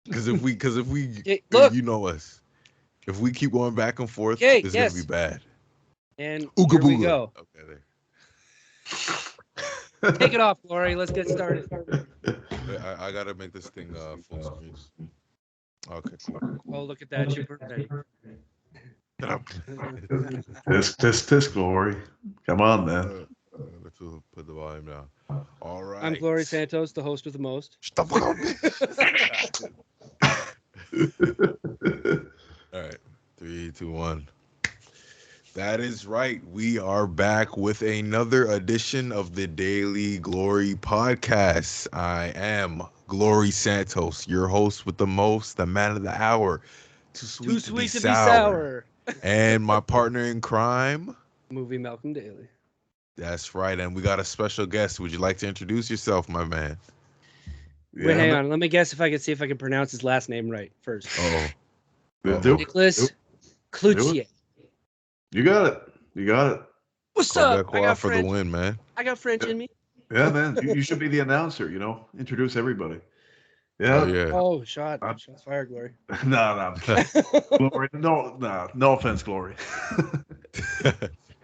Because if we, Look. you know us. If we keep going back and forth, Okay, it's gonna be yes. bad. And Ooga here we booga. go. Okay, Take it off, Glory. Let's get started. there. Wait, I gotta make this thing full screen. Okay, cool. Oh, look at that. You burnt ready. This glory. Come on, man. Let's put the volume down. All I'm right. Glory Santos, the host with the most. Shut the fuck up. All right. 3, 2, 1. That is right. We are back with another edition of the Daily Glory Podcast. I am Glory Santos, your host with the most, the man of the hour. Too sweet, Too sweet to be sour. And my partner in crime. Movie Malcolm Daley. That's right. And we got a special guest. Would you like to introduce yourself, my man? Wait, hang on. Let me guess if I can see if I can pronounce his last name right first. Oh. Nicolas Cloutier. You got it. You got it. What's up? I got for French. The win, man. I got French in me. Yeah, man. You should be the announcer, introduce everybody. Yeah. Oh, yeah. Oh, shots fired, Glory. No. Glory. No offense, Glory.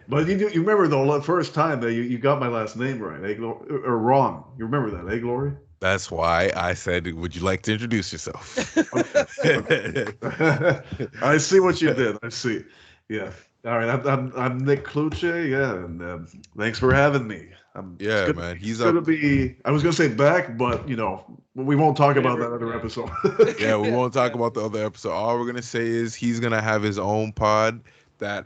But you remember, though, the first time that you got my last name right, or wrong. You remember that, Glory? That's why I said, would you like to introduce yourself? Okay. I see what you did. I see. Yeah. All right. I'm Nick Cloutier. Yeah, and thanks for having me. Man. He's gonna be. I was gonna say back, but we won't talk about that other episode. Yeah, we won't talk about the other episode. All we're gonna say is he's gonna have his own pod that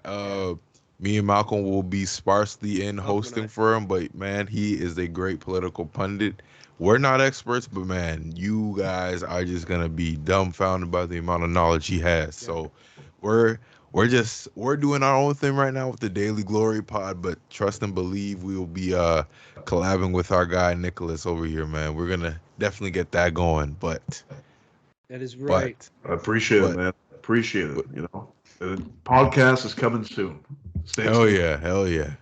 me and Malcolm will be sparsely in hosting for him. But man, he is a great political pundit. We're not experts, but man, you guys are just gonna be dumbfounded by the amount of knowledge he has. So we're doing our own thing right now with the Daily Glory Pod, but trust and believe we will be collabing with our guy Nicolas over here, man. We're gonna definitely get that going. But that is right. I appreciate it, man. Appreciate it. The podcast is coming soon. Hell yeah.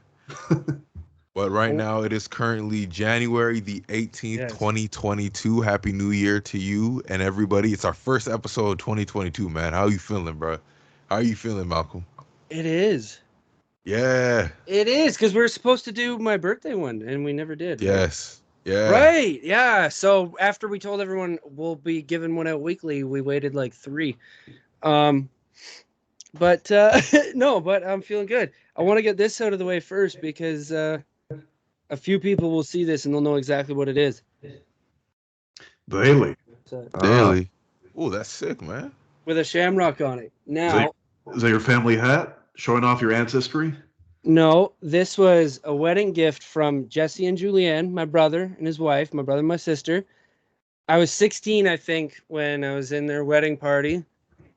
But right now it is currently January the 18th, 2022. Happy New Year to you and everybody. It's our first episode of 2022, man. How you feeling, bro? How are you feeling, Malcolm? It is. Yeah. It is, because we were supposed to do my birthday one, and we never did. Yes. Right? Yeah. Right. Yeah. So after we told everyone we'll be giving one out weekly, we waited like 3. But I'm feeling good. I want to get this out of the way first because a few people will see this and they'll know exactly what it is. Daley. Daley. Oh, that's sick, man. With a shamrock on it. Now, is that your family hat showing off your ancestry? No, this was a wedding gift from Jesse and Julianne, my brother and his wife, my brother and my sister. I was 16, I think, when I was in their wedding party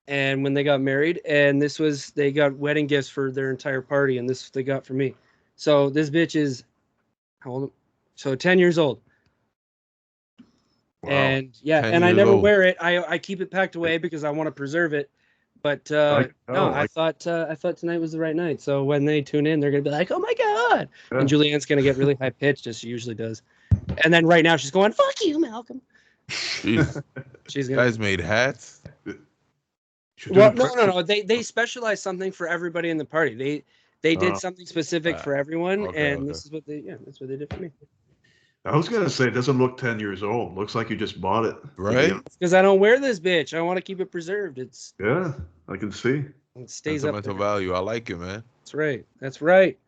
and when they got married. And they got wedding gifts for their entire party. And this they got for me. So this bitch is, how old? So 10 years old. Wow. And yeah, and I never wear it. I keep it packed away because I want to preserve it. But I thought tonight was the right night. So when they tune in, they're gonna be like, "Oh my god!" Yeah. And Julianne's gonna get really high pitched as she usually does. And then right now she's going, "Fuck you, Malcolm." Jeez. She's gonna. You guys made hats. Well, no. They specialized something for everybody in the party. They did something specific for everyone, and this is what that's what they did for me. I was gonna say it doesn't look 10 years old. Looks like you just bought it, right? Because I don't wear this bitch. I want to keep it preserved. I can see. It stays up there. Value. I like it, man. That's right.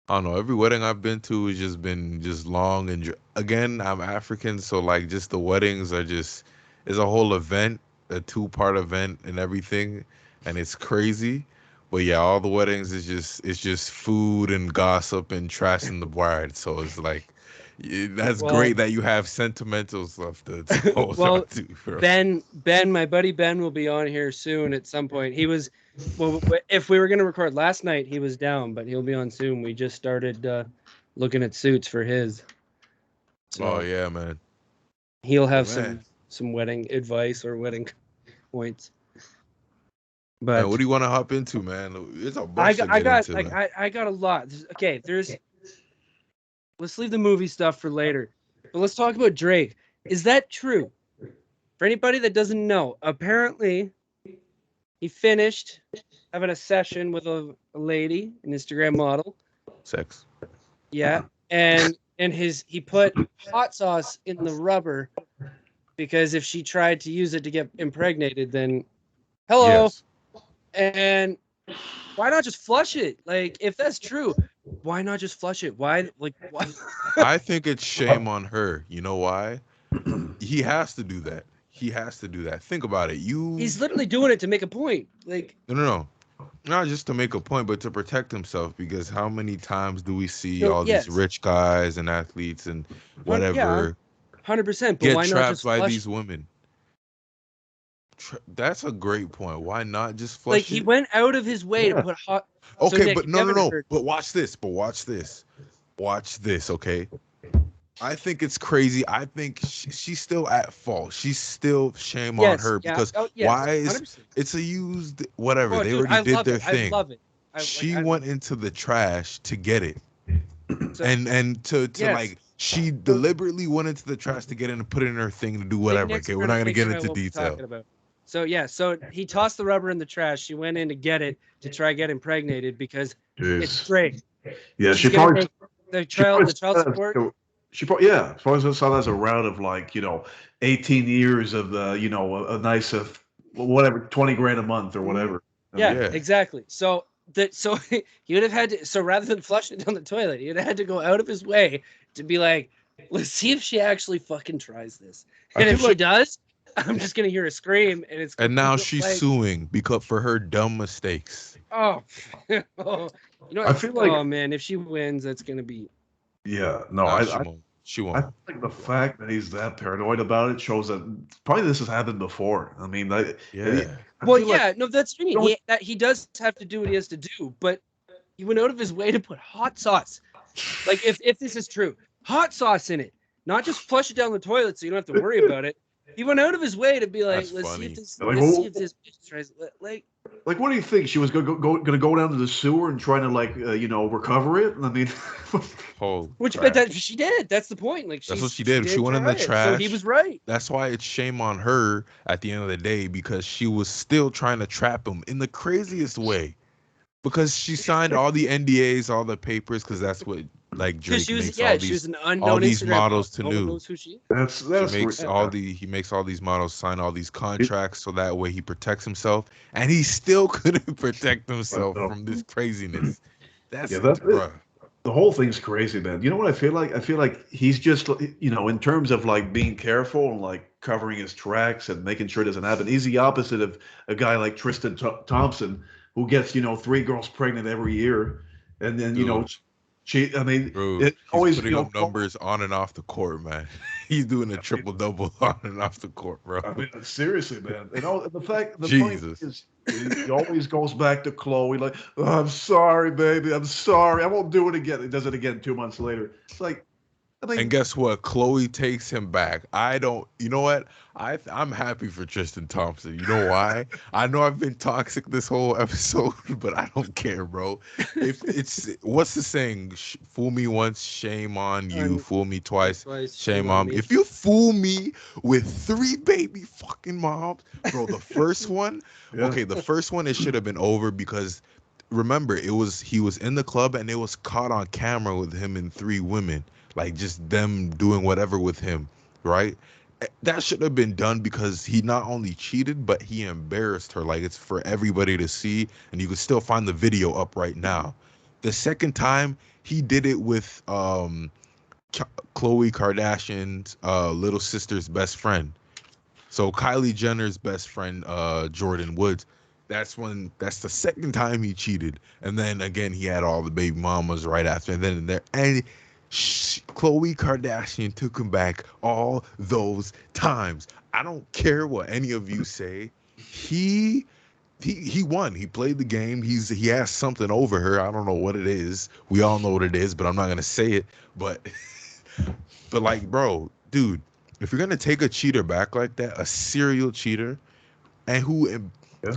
I don't know. Every wedding I've been to has just been long, and again, I'm African, so like just the weddings are it's a whole event, a 2-part event, and everything, and it's crazy. But yeah, all the weddings is just food and gossip and trashing the bride. So it's like. That's great that you have sentimental stuff to hold on to. Bro. Ben, my buddy Ben will be on here soon at some point. He was, if we were going to record last night, he was down, but he'll be on soon. We just started looking at suits for his. So oh yeah, man. He'll have some wedding advice or wedding points. But man, what do you want to hop into, man? It's a bunch I got a lot. Okay, let's leave the movie stuff for later. But let's talk about Drake. Is that true? For anybody that doesn't know, apparently he finished having a session with a lady, an Instagram model. Sex. Yeah, and he put hot sauce in the rubber because if she tried to use it to get impregnated, then hello. Yes. And why not just flush it? Like, if that's true, why not just flush it? Why, like, why? I think it's shame on her. You know why? He has to do that. He has to do that. Think about it. He's literally doing it to make a point. Like, No. Not just to make a point, but to protect himself. Because how many times do we see all these rich guys and athletes and whatever 100%. But get why not trapped just by flush? these women? That's a great point. Why not just flush Like, it? he went out of his way to put hot. Okay, so, Nick, but no. But watch this. Watch this. Okay. I think it's crazy. I think she's still at fault. She's still shame on her because why is 100%. it's a used whatever. Oh, They dude, already did their thing. I love it. She went into the trash to get it, So, and to like she deliberately went into the trash to get it and put it in her thing to do whatever. Okay, we're not gonna get into detail. So he tossed the rubber in the trash. She went in to get it to try get impregnated because it's great. Yeah, she probably the child support. She probably saw that as a round of like 18 years of a nice whatever 20 grand a month or whatever. Yeah, exactly. So he would have had to. So rather than flushing it down the toilet, he would have had to go out of his way to be like, let's see if she actually fucking tries this. And if she does, I'm just gonna hear a scream, and it's. And now she's suing because for her dumb mistakes. Oh, I feel like. Oh man, if she wins, that's gonna be. Yeah, no, she won't. I think the fact that he's that paranoid about it shows that probably this has happened before. I mean, that's what I mean. He does have to do what he has to do, but he went out of his way to put hot sauce. Like, if this is true, hot sauce in it, not just flush it down the toilet so you don't have to worry about it. He went out of his way to be like, let's see if this bitch tries. Like, what do you think? She was gonna go down to the sewer and try to recover it? I mean, that she did. That's the point. Like, that's what she did. She went in the trash. So he was right. That's why it's shame on her at the end of the day because she was still trying to trap him in the craziest way. Because she signed all the NDAs, all the papers, because that's what like Drake makes all these models to do. He makes all these models sign all these contracts so that way he protects himself, and he still couldn't protect himself from this craziness. That's the whole thing's crazy, man. You know what I feel like? I feel like he's just in terms of like being careful and like covering his tracks and making sure it doesn't happen. He's the opposite of a guy like Tristan Thompson, who gets 3 girls pregnant every year, and then he's always putting up numbers on and off the court, man. He's doing a triple double on and off the court, bro. I mean, seriously, man. And the point is, he always goes back to Chloe like, oh, I'm sorry, baby, I'm sorry, I won't do it again. He does it again 2 months later. It's like. And guess what? Chloe takes him back. You know what? I'm happy for Tristan Thompson. You know why? I know I've been toxic this whole episode, but I don't care, bro. If it's what's the saying? Fool me once, shame on you. Fool me twice, shame on me. If you fool me with 3 baby fucking moms, bro, the first one, the first one, it should have been over because remember, he was in the club and it was caught on camera with him and 3 women. Like just them doing whatever with him, right? That should have been done because he not only cheated, but he embarrassed her. Like it's for everybody to see, and you can still find the video up right now. The second time he did it with Khloe Kardashian's little sister's best friend. So Kylie Jenner's best friend, Jordan Woods. That's the second time he cheated, and then again he had all the baby mamas right after, and Khloe Kardashian took him back all those times. I don't care what any of you say. He won. He played the game. He has something over her. I don't know what it is. We all know what it is, but I'm not gonna say it. But like, bro, dude, if you're gonna take a cheater back like that, a serial cheater, and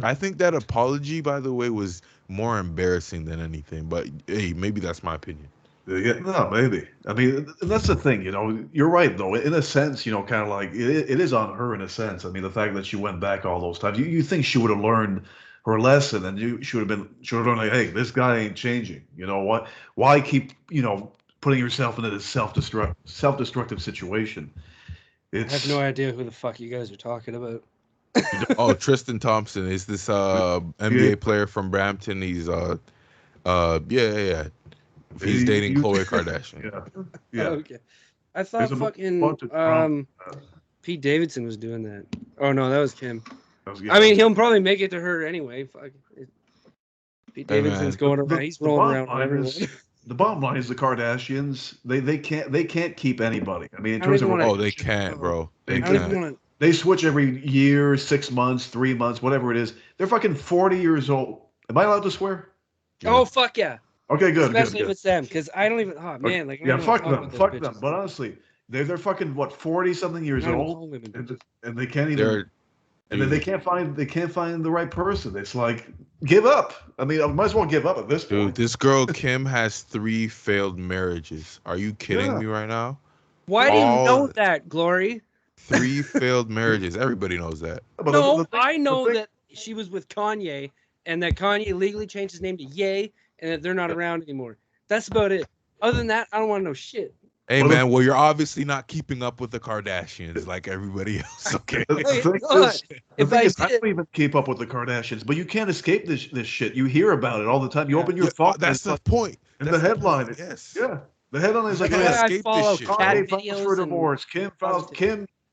I think that apology, by the way, was more embarrassing than anything. But hey, maybe that's my opinion. Yeah, no, maybe. I mean, that's the thing, you know. You're right, though. In a sense, you know, kind of like it is on her in a sense. I mean, the fact that she went back all those times, you think she would have learned her lesson, and you should have learned like, hey, this guy ain't changing. You know what? Why keep, you know, putting yourself into this self-destructive situation? I have no idea who the fuck you guys are talking about. Oh, Tristan Thompson is this NBA player from Brampton. He's yeah. He's dating Khloe Kardashian. Yeah. Okay. I thought There's a fucking bunch of Trump, Pete Davidson was doing that. Oh no, that was Kim. yeah. I mean, he'll probably make it to her anyway. Fuck. Pete Davidson's going around. He's rolling around with everyone. The bottom line is the Kardashians. They can't keep anybody. I mean, in terms of they can't, bro. They can't. They switch every year, 6 months, 3 months, whatever it is. They're fucking 40 years old. Am I allowed to swear? Yeah. Oh fuck yeah. Okay, good. Especially if it's them, because I don't even. Oh man, like yeah, fuck them. But honestly, they're fucking what 40-something years old, and they can't even. And then they can't find the right person. It's like give up. I mean, I might as well give up at this point. Dude, this girl Kim has 3 failed marriages. Are you kidding me right now? Why do you know that, Glory? 3 failed marriages. Everybody knows that. No, I know that she was with Kanye, and that Kanye legally changed his name to Ye, and that they're not around anymore. That's about it. Other than that, I don't want to know shit. Hey man, well you're obviously not keeping up with the Kardashians like everybody else. Okay. I don't even keep up with the Kardashians, but you can't escape this shit. You hear about it all the time. You open your phone. That's the point. And the headline. Yes. Yeah. The headline is like, escape this shit. Kanye files for divorce.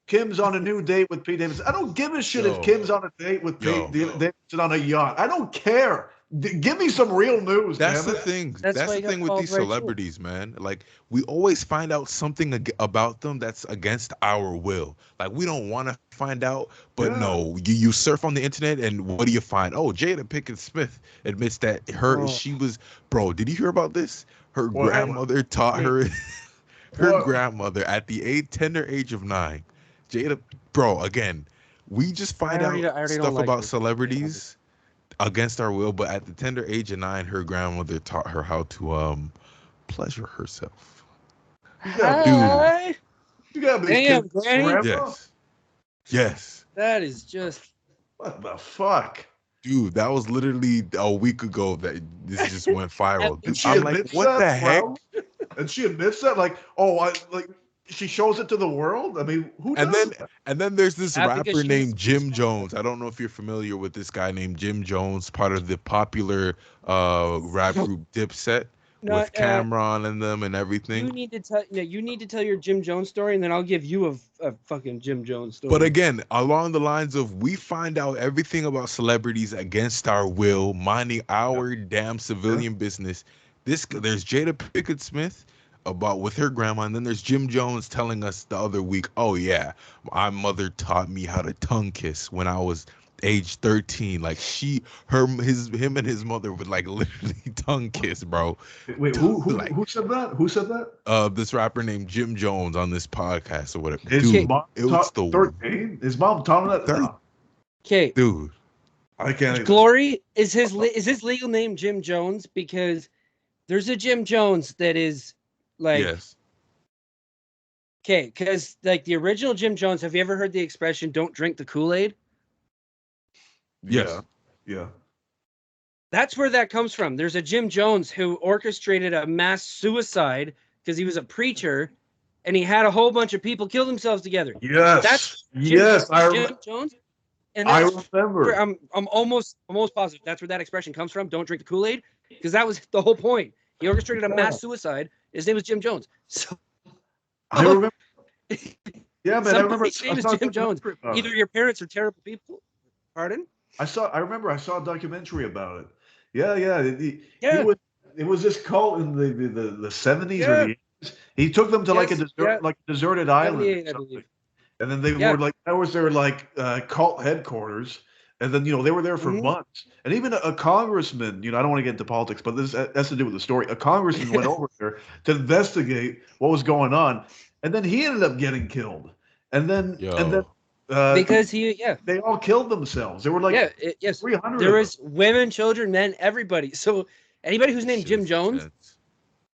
Kim's on a new date with Pete Davidson. I don't give a shit if Kim's on a date with Pete Davidson on a yacht. I don't care. Give me some real news. That's the thing. That's the thing with these celebrities, man. Like we always find out something about them that's against our will. Like we don't want to find out, but no, you surf on the internet and what do you find? Oh, Jada Pinkett Smith admits that she was. Bro, did you hear about this? Her grandmother taught her. Her grandmother at the tender age of 9. Jada, bro. Again, we just find out stuff about celebrities against our will, but at the tender age of 9, her grandmother taught her how to pleasure herself. Dude, you gotta be damn, Granny. Yes. That is just what the fuck, dude. That was literally a week ago that this just went viral. I'm like, what the heck? And she admits that, like, she shows it to the world. I mean, who does that? And then there's this rapper named Jim Jones. I don't know if you're familiar with this guy named Jim Jones, part of the popular rap group Dipset with Cameron and them and everything. You need to tell your Jim Jones story, and then I'll give you a fucking Jim Jones story. But again, along the lines of we find out everything about celebrities against our will, minding our damn civilian business. There's Jada Pinkett Smith about with her grandma, and then there's Jim Jones telling us the other week, oh yeah, my mother taught me how to tongue kiss when I was age 13. Like him and his mother would like literally tongue kiss, bro. Wait, who said that? Who said that? This rapper named Jim Jones on this podcast or whatever. His mom taught 13? His mom taught him that? Okay, dude. I can't. Glory is his legal name Jim Jones because there's a Jim Jones that is like. Yes. Okay, because like the original Jim Jones, have you ever heard the expression "Don't drink the Kool-Aid"? Yes. Yeah. That's where that comes from. There's a Jim Jones who orchestrated a mass suicide because he was a preacher, and he had a whole bunch of people kill themselves together. Yes. That's Jim Jones. And I remember. I'm almost positive that's where that expression comes from. Don't drink the Kool-Aid, because that was the whole point. He orchestrated a mass suicide. His name was Jim Jones. So I remember. Yeah, man. I remember. His name is Jim Jones. Either your parents are terrible people. Pardon? I remember. I saw a documentary about it. Yeah. It was this cult in the 70s or the 80s. He took them to like a deserted island. And then they were like, that was their like cult headquarters. And then, they were there for months. And even a congressman, I don't want to get into politics, but this has to do with the story. A congressman went over there to investigate what was going on. And then he ended up getting killed. And then because they all killed themselves. There were like 300. There was women, children, men, everybody. So anybody who's named Jim Jones,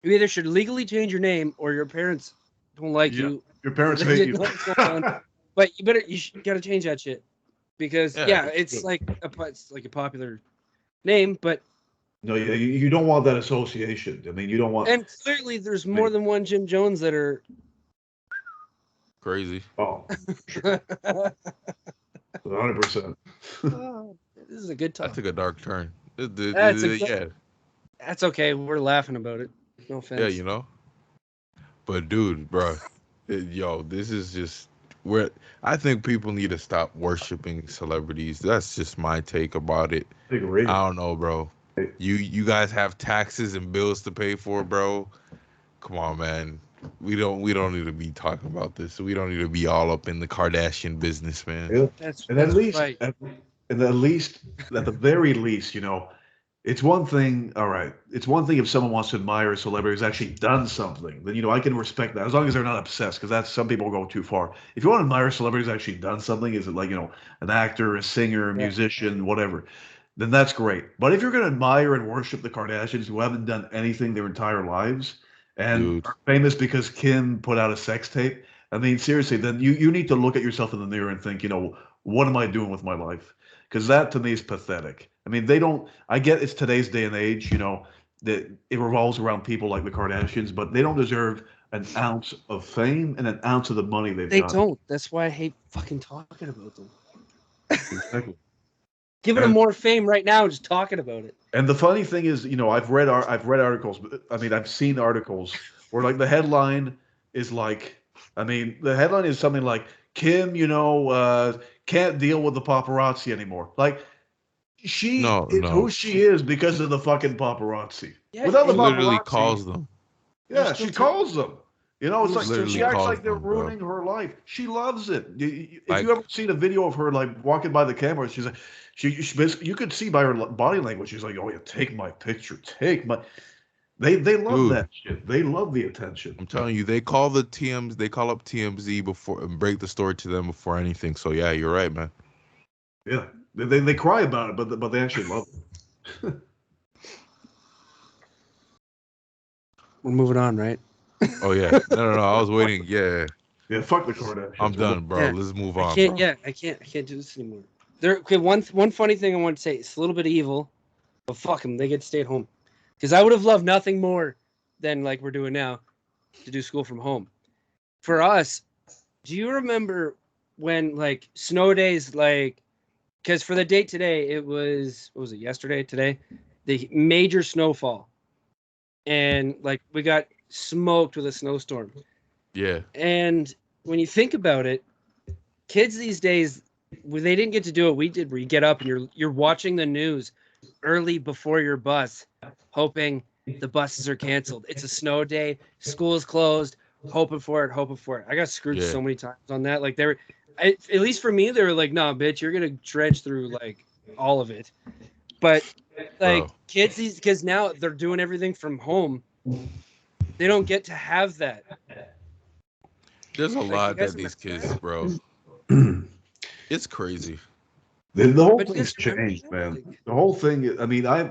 You either should legally change your name or your parents don't like Yeah. you. Your parents They hate didn't you. know what's going on. But you got to change that shit because Yeah. it's like a popular name, but No, you don't want that association. I mean, you don't want. and clearly there's I more mean, than one Jim Jones that are. Crazy. oh, sure, 100%. Oh, this is a good That talk. took a dark turn. That's Yeah. That's okay. We're laughing about it. No offense. Yeah, you know. But dude, bro, yo, this is just where I think people need to stop worshiping celebrities. That's just my take about it. I agree. I don't know, bro. You guys have taxes and bills to pay for, bro. Come on, man. We don't need to be talking about this. We don't need to be all up in the Kardashian business, man. Yeah. That's And at least, right. at the very least, it's one thing. All right, it's one thing if someone wants to admire a celebrity who's actually done something. Then I can respect that as long as they're not obsessed, because that's some people go too far. If you want to admire a celebrity who's actually done something, is it like an actor, a singer, a Yeah. musician, whatever? Then that's great. But if you're going to admire and worship the Kardashians who haven't done anything their entire lives and Dude. are famous because Kim put out a sex tape, I mean, seriously, then you need to look at yourself in the mirror and think, what am I doing with my life? Because that to me is pathetic. I mean, they don't. I get it's today's day and age, that it revolves around people like the Kardashians, but they don't deserve an ounce of fame and an ounce of the money they've They got. don't. That's why I hate fucking talking about them. Exactly. Giving them more fame right now, just talking about it. And the funny thing is, I've read articles. I mean, I've seen articles where like the headline is like, I mean, the headline is something like Kim, can't deal with the paparazzi anymore. Like she No, is who no. she is because of the fucking paparazzi. Yeah, Without the and Literally paparazzi, calls them. yeah, still she calls them. It's like Literally she acts calls like they're them, bro. ruining her life. She loves it. If you Like, ever seen a video of her like walking by the camera, she's like, she basically, you could see by her body language, she's like, "Oh yeah, take my picture, take my." They love dude, that shit. They love the attention. I'm telling you, they call up TMZ before and break the story to them before anything. So yeah, you're right, man. Yeah, they cry about it, but they actually love it. We're moving on, right? Oh yeah. No. I was waiting. Yeah. Yeah, fuck the Kardashians. I'm done, bro. Yeah. Let's move I on, can't. bro. Yeah, I can't do this anymore. Okay, one funny thing I want to say. It's a little bit evil, but fuck them. They get to stay at home. Because I would have loved nothing more than like we're doing now, to do school from home. For us, do you remember when like snow days, like, because for the date today, it was, what was it, yesterday, today, the major snowfall. And like we got smoked with a snowstorm. Yeah. And when you think about it, kids these days, when they didn't get to do what we did, where you get up and you're watching the news early before your bus, hoping the buses are canceled. It's a snow day, school's closed, hoping for it. I got screwed so many times on that. Like at least for me, they were like, "No, bitch, you're gonna dredge through like all of it." But like kids, because now they're doing everything from home, they don't get to have that. There's a Like, lot you guys that these kids, bro. It's crazy. The whole But thing's just remember changed, that, man. like- The whole thing. I mean, I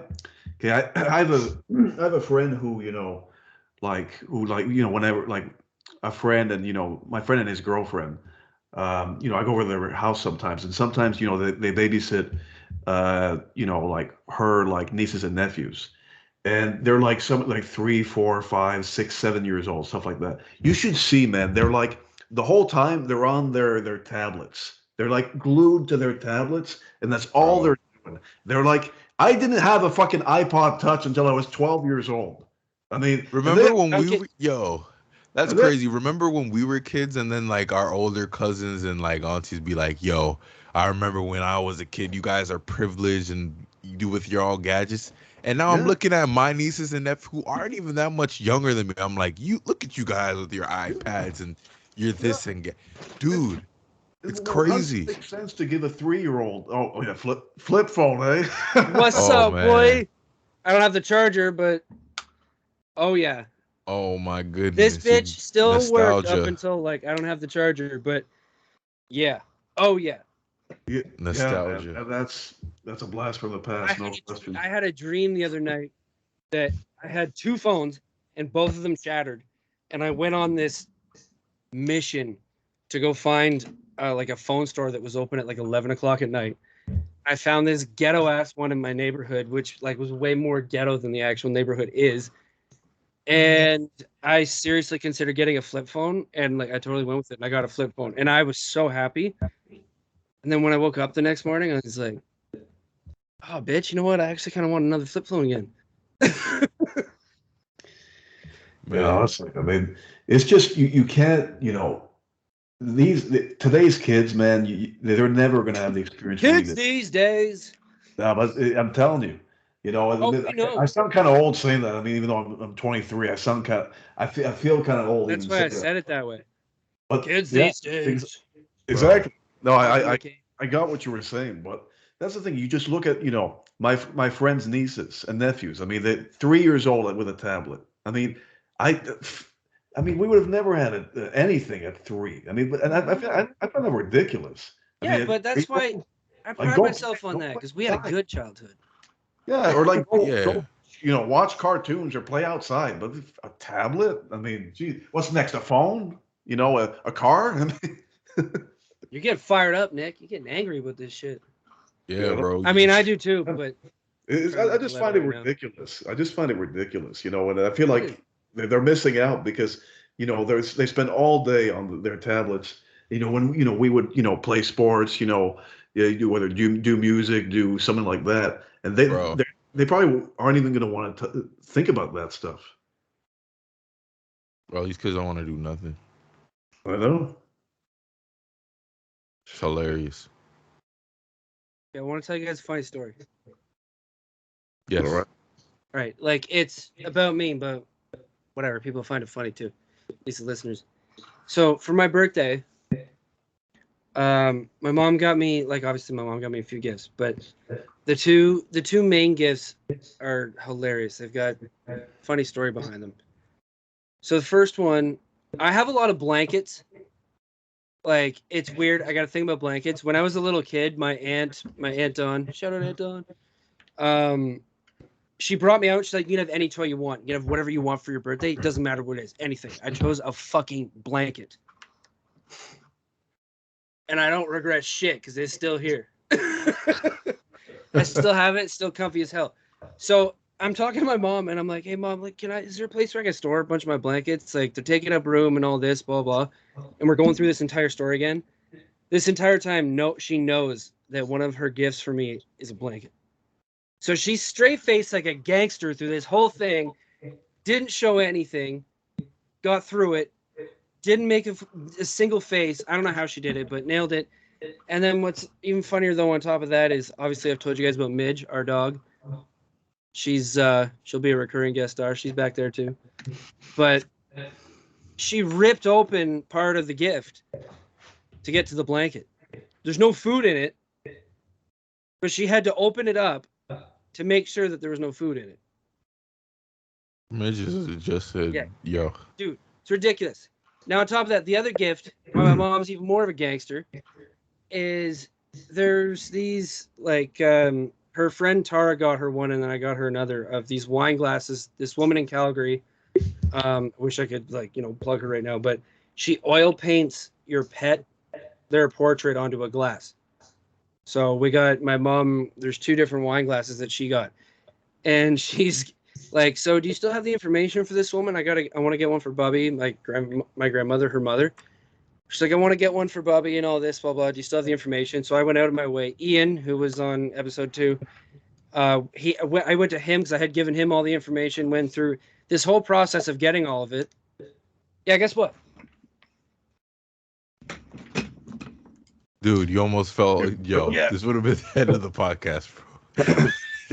have a friend who whenever like a friend and my friend and his girlfriend. I go over to their house sometimes, and sometimes they babysit, like her like nieces and nephews, and they're like some like 3, 4, 5, 6, 7 years old, stuff like that. You should see, man. They're like the whole time they're on their tablets. They're like glued to their tablets, and that's all they're doing. They're like, I didn't have a fucking iPod Touch until I was 12 years old. I mean, Remember when Okay. that's crazy. Remember when we were kids and then like our older cousins and like aunties be like, "Yo, I remember when I was a kid, you guys are privileged and you do with your all gadgets." And now I'm Yeah. looking at my nieces and nephews who aren't even that much younger than me. I'm like, "You look at you guys with your iPads and you're this and dude, it's Well, how does it crazy." make sense to give a 3-year-old? Oh yeah, flip phone, eh? What's Oh, up, man. boy? I don't have the charger, but oh yeah, Oh my this goodness. bitch still worked up Nostalgia. until like I don't have the charger, but yeah, oh yeah. Yeah, Nostalgia. man. That's a blast from the I past, had, no question. I had a dream the other night that I had 2 phones and both of them shattered. And I went on this mission to go find like a phone store that was open at like 11 o'clock at night. I found this ghetto ass one in my neighborhood, which like was way more ghetto than the actual neighborhood is. And I seriously considered getting a flip phone, and like I totally went with it. And I got a flip phone, and I was so happy. And then when I woke up the next morning, I was like, "Oh, bitch! You know what? I actually kind of want another flip phone again." Yeah, it's like, I mean, it's just you can't, you know, today's kids, man, they're never going to have the experience. Kids these days. No, but I'm telling you, you know, I sound kind of old saying that. I mean, even though I'm 23, I sound kind of, I feel kind of old. That's why I said it that way. But kids these days. Exactly. No, I got what you were saying, but that's the thing. You just look at, you know, my friends' nieces and nephews. I mean, they're 3 years old with a tablet. I mean, we would have never had anything at 3. I mean, and I find that ridiculous. But that's why I pride myself on that, because we had a good childhood. Yeah, or like go, you know, watch cartoons or play outside. But a tablet? I mean, gee, what's next? A phone? You know, a car? I mean, you're getting fired up, Nick. You're getting angry with this shit. Yeah, bro. I mean, I do too, but I just find it ridiculous. I just find it ridiculous, you know, and I feel like they're missing out because, you know, they spend all day on their tablets. You know, when, you know, we would, you know, play sports, you know, whether do music, do something like that, and they probably aren't even going to want to think about that stuff. Bro, these kids don't want to do nothing. I know. It's hilarious. Yeah, I want to tell you guys a funny story. Yes. All right. Like, it's about me, but whatever. People find it funny too. At least the listeners. So for my birthday, my mom got me, like, obviously my mom got me a few gifts, but the two main gifts are hilarious. They've got a funny story behind them. So the first one, I have a lot of blankets. Like, it's weird. I got to think about blankets. When I was a little kid, my aunt Dawn, shout out Aunt Dawn. She brought me out. She's like, you can have any toy you want. You can have whatever you want for your birthday. It doesn't matter what it is. Anything. I chose a fucking blanket. And I don't regret shit because it's still here. I still have it. It's still comfy as hell. So I'm talking to my mom and I'm like, hey mom, like, is there a place where I can store a bunch of my blankets? Like, they're taking up room and all this, blah, blah. And we're going through this entire story again. This entire time, she knows that one of her gifts for me is a blanket. So she's straight-faced like a gangster through this whole thing, didn't show anything, got through it, didn't make a single face. I don't know how she did it, but nailed it. And then what's even funnier, though, on top of that is, obviously, I've told you guys about Midge, our dog. She'll be a recurring guest star. She's back there, too. But she ripped open part of the gift to get to the blanket. There's no food in it, but she had to open it up to make sure that there was no food in it. Midge just said, yo. Dude, it's ridiculous. Now, on top of that, the other gift, why my mom's even more of a gangster, is there's these, like, her friend Tara got her one, and then I got her another of these wine glasses. This woman in Calgary, I wish I could, like, you know, plug her right now, but she oil paints your pet, their portrait onto a glass. So we got my mom, there's 2 different wine glasses that she got. And she's like, so do you still have the information for this woman? I want to get one for Bubby, my grandmother, her mother. She's like, I want to get one for Bubby and all this, blah, blah. Do you still have the information? So I went out of my way. Ian, who was on episode 2, I went to him because I had given him all the information, went through this whole process of getting all of it. Yeah, guess what? Dude, you almost felt, this would have been the end of the podcast, bro.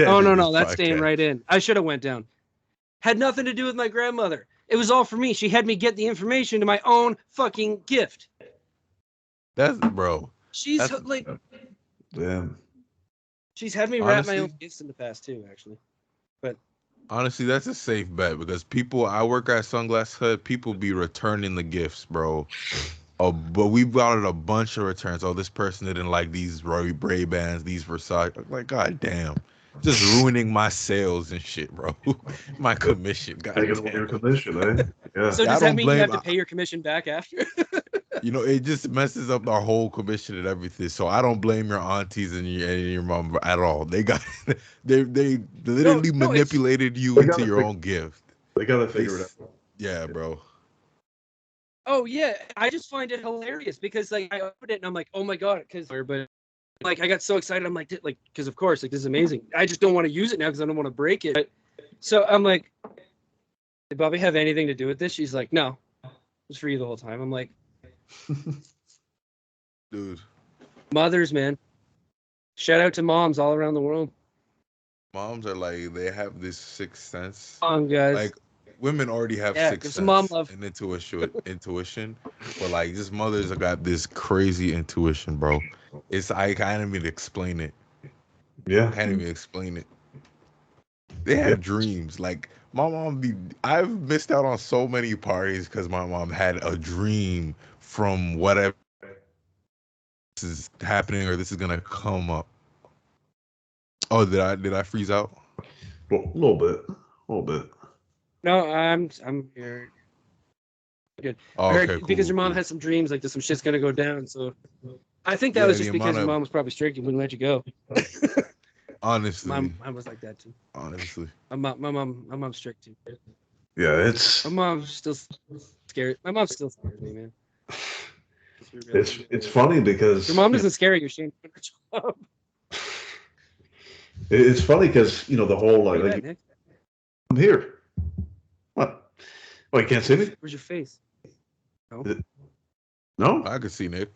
Oh, no, that's staying right in. I should have went down. Had nothing to do with my grandmother. It was all for me. She had me get the information to my own fucking gift. Bro. She's like... Damn. She's had me wrap my own gifts in the past, too, actually. But honestly, that's a safe bet because I work at Sunglass Hut, people be returning the gifts, bro. Oh, but we've gotten a bunch of returns. Oh, this person didn't like these Ray-Bans, these Versace. Like, god damn. just ruining my sales and shit, bro. My commission, Taking away goddamn. your commission, eh? Yeah. So Yeah, I does that don't mean you have blame. to pay your commission back after? You know, it just messes up our whole commission and everything. So I don't blame your aunties and your mom at all. They got they No, literally no, it's manipulated you They into gotta your figure, own gift. they gotta They, figure it out. yeah, bro. oh yeah. I just find it hilarious because like I opened it and I'm like, oh my god, because but like I got so excited. I'm like, because of course, like this is amazing. I just don't want to use it now because I don't want to break it. But, so I'm like, did Bobby have anything to do with this? She's like, no, it was for you the whole time. I'm like, Dude, mothers, man. Shout out to moms all around the world. moms are like they have this sixth sense. Guys. Like women already have Yeah, sixth give some mom sense love. and intuition, but like just mothers have got this crazy intuition, bro. I can't even explain it. Yeah. Can't even explain it. They Yeah. have dreams. Like my mom I've missed out on so many parties because my mom had a dream from whatever this is happening or this is gonna come up. Oh, did I freeze out? Well, a little bit. A little bit. No, I'm here. Good. Oh, I heard okay, because cool, your mom cool. has some dreams like this, some shit's gonna go down. So I think that Yeah, was the just because amount your of mom was probably strict and wouldn't let you go. honestly, Mine was like that too. honestly. My mom's strict too. Yeah, it's My mom's still scared. My mom still scares me, man. it's funny because Your mom doesn't scare you. She ain't doing her job. it's funny because the whole Where you like at, Nick? I'm here. What? Oh, you can't see me? Where's your face? No. No. I could see Nick.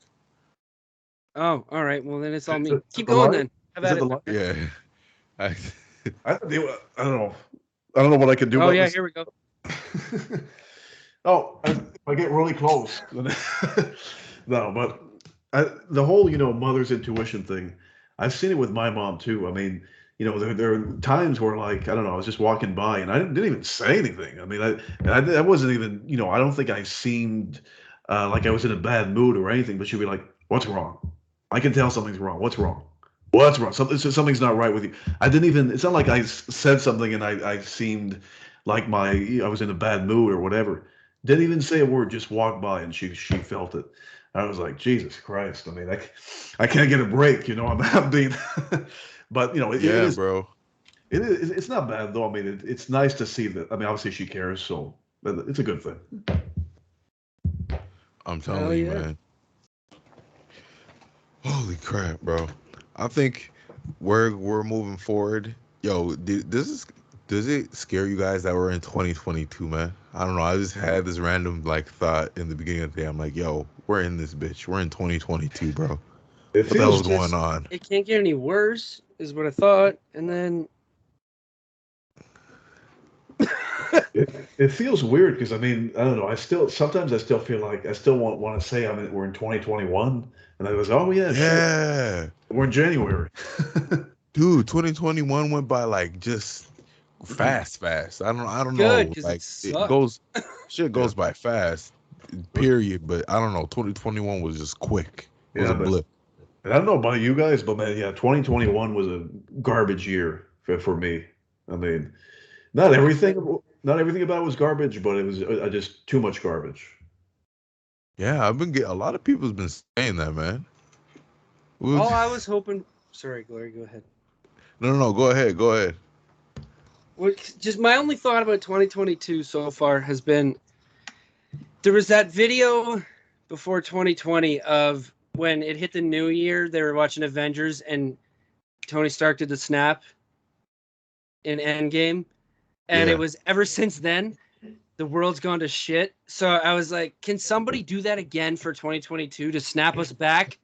Oh, all right. Well, then it's all me. Is it Keep the going light? then. Have Is at it the it. light? Yeah. I, I don't know. I don't know what I can do. Oh about yeah, this. here we go. Oh, if I get really close. No, but the whole mother's intuition thing. I've seen it with my mom too. I mean, there are times where like I don't know, I was just walking by and I didn't even say anything. I mean, I wasn't even I don't think I seemed like I was in a bad mood or anything. But she'd be like, "What's wrong?" I can tell something's wrong. What's wrong? What's wrong? Something's not right with you. I didn't even. It's not like I said something and I seemed like I was in a bad mood or whatever. Didn't even say a word. Just walked by and she felt it. I was like, Jesus Christ. I mean, I can't get a break. I'm being. But it yeah, is. bro. It is. It's not bad though. I mean, it's nice to see that. I mean, obviously she cares, so it's a good thing. I'm Hell telling you, yeah. man. Holy crap, bro. I think we're moving forward. Yo, does it scare you guys that we're in 2022, man? I don't know. I just had this random like thought in the beginning of the day. I'm like, yo, we're in this bitch. We're in 2022, bro. It What the hell's feels. going on? It can't get any worse, is what I thought. And then It feels weird because I mean I don't know. Sometimes I still feel like I still want to say we're in 2021 and I was shit, Yeah. we're in January. Dude, 2021 went by like just fast. I don't good know. because it Like sucked. shit goes by fast. Period. But I don't know. 2021 was just quick. It was Yeah, a but blip. and I don't know about you guys, but man, yeah, 2021 was a garbage year for me. I mean, not everything about it was garbage, but it was just too much garbage. Yeah, I've been getting a lot of people's been saying that, man. All I was hoping. Sorry, Glory, go ahead. No. Go ahead. Go ahead. Well, just my only thought about 2022 so far has been there was that video before 2020 of when it hit the new year. They were watching Avengers and Tony Stark did the snap in Endgame, and Yeah. it was ever since then the world's gone to shit. So I was like, can somebody do that again for 2022 to snap us back?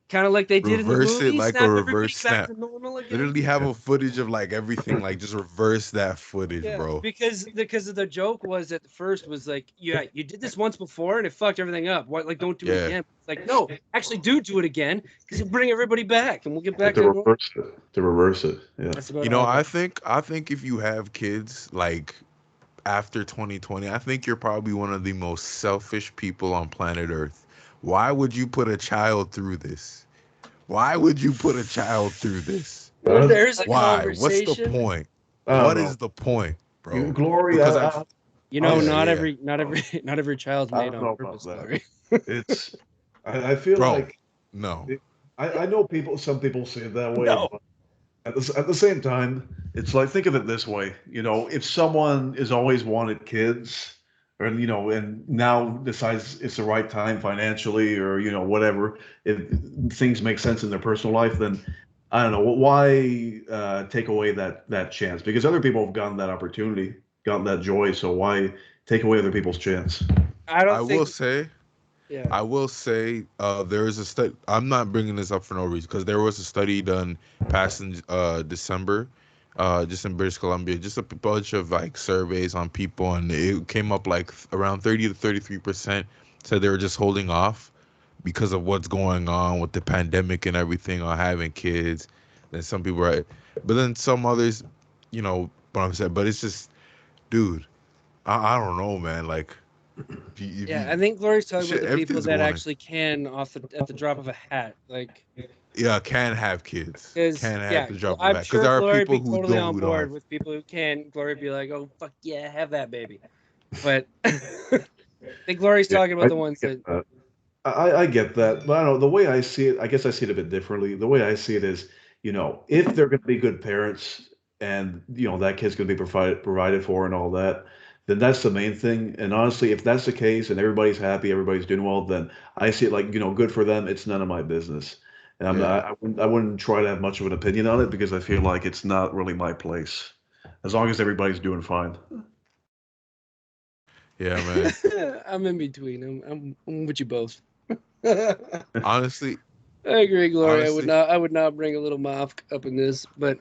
Kind of like they did in the Reverse it movie, like a snap everybody reverse back snap. to normal again. Literally have a footage of like everything, like just reverse that footage, Yeah, bro. because of the joke was at first was like, yeah, you did this once before and it fucked everything up. What, like, don't do it Yeah. again? It's like, no, actually do it again because you bring everybody back and we'll get back to to normal. reverse it. To reverse it. Yeah. That's about You know, all. I think if you have kids like after 2020, I think you're probably one of the most selfish people on planet Earth. Why would you put a child through this? Why would you put a child through this? When there's a Why? What's the conversation, point? I What don't is the point, bro? Glory, Because you know, yeah, not yeah. every child's I made don't on know purpose, about that. Glory. It's I feel Bro, like no. I know some people say it that way, No. but at the same time, it's like, think of it this way, if someone has always wanted kids, or and now decides it's the right time financially, or whatever, if things make sense in their personal life, then I don't know why take away that chance, because other people have gotten that opportunity, gotten that joy, so why take away other people's chance? I don't I will think. say, Yeah. there is a study. I'm not bringing this up for no reason because there was a study done past in December, just in British Columbia, just a bunch of like surveys on people, and it came up like around 30 to 33% said they were just holding off because of what's going on with the pandemic and everything on having kids. Then some people are, but then some others, what I'm saying. But it's just, dude, I don't know, man. Like, if Yeah, you, I think Glory's talking about shit, the people everything's that going. actually can at the drop of a hat. Like, Yeah, can have kids. because Can have yeah, the drop of a I'm hat. Because sure there are Glory people be who totally don't on who don't board have. with people who can. Glory be like, oh fuck yeah, have that baby. But I think Glory's Yeah, talking about the ones get that. that. I get that, but I don't know. The way I see it, I guess I see it a bit differently. The way I see it is, if they're going to be good parents, and that kid's going to be provided for and all that, then that's the main thing. And honestly, if that's the case and everybody's happy, everybody's doing well, then I see it like, good for them. It's none of my business, and I'm Yeah, not, I wouldn't try to have much of an opinion on it, because I feel like it's not really my place, as long as everybody's doing fine. yeah, man. I'm in between. I'm with you both. I Honestly, agree, Glory. I would honestly, not. I would not bring a little mop up in this, but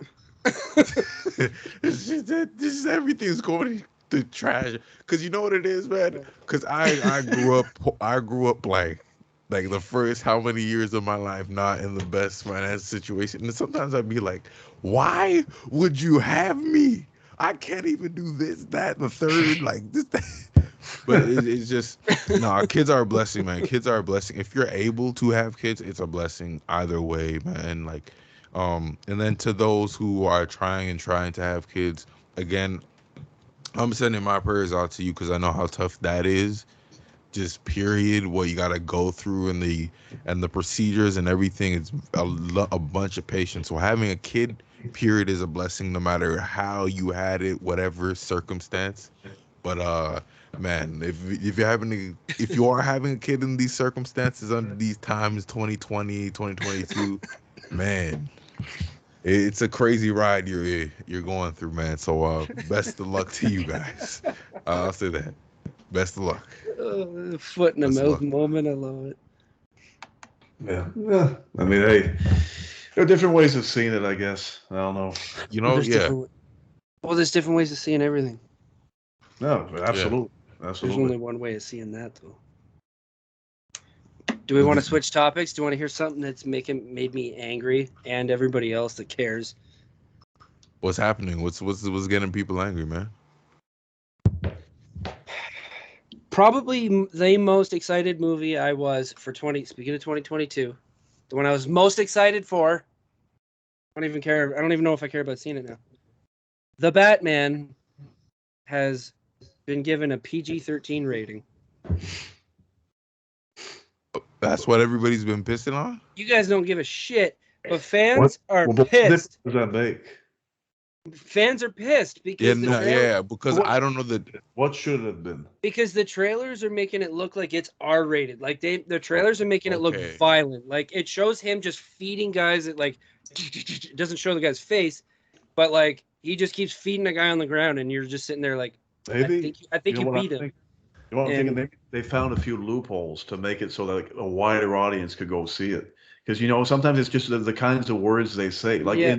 this is everything's going to trash. Cause you know what it is, man. Cause I grew up like the first how many years of my life not in the best finance situation, and sometimes I'd be like, why would you have me? I can't even do this, that, and the third, like this. That. But it's just no. Our kids are a blessing, man. Kids are a blessing. If you're able to have kids, it's a blessing either way, man. Like, and then to those who are trying to have kids, again, I'm sending my prayers out to you because I know how tough that is. Just period, what you gotta go through and the procedures and everything. It's a bunch of patience. So having a kid, period, is a blessing no matter how you had it, whatever circumstance. But man, if you are having a kid in these circumstances under these times, 2020, 2022, man, it's a crazy ride you're going through, man. So best of luck to you guys. I'll say that. Best of luck. foot in the Best of mouth luck. moment. I love it. Yeah. Yeah. I mean, hey, there are different ways of seeing it, I guess. I don't know. There's Yeah, different. Well, there's different ways of seeing everything. No, yeah. absolutely. There's Absolutely. only one way of seeing that, though. Do we want to switch topics? Do you want to hear something that's made me angry and everybody else that cares? What's happening? What's getting people angry, man? Probably the most excited movie I was for speaking of 2022, the one I was most excited for. I don't even care. I don't even know if I care about seeing it now. The Batman has been given a PG-13 rating. That's what everybody's been pissing on. You guys don't give a shit, but What? fans are Well, but what difference pissed. does that make? Fans are pissed Yeah, because no, yeah, because What I don't know that. what should it have been? because the trailers are making it look like it's R-rated. Like the trailers are making it look Okay. violent. Like it shows him just feeding guys at like it doesn't show the guy's face, but like he just keeps feeding a guy on the ground and you're just sitting there like Maybe I think you what beat I'm him. thinking. You know what I'm thinking? And Maybe they found a few loopholes to make it so that like, a wider audience could go see it. Because sometimes it's just the kinds of words they say. Like yeah.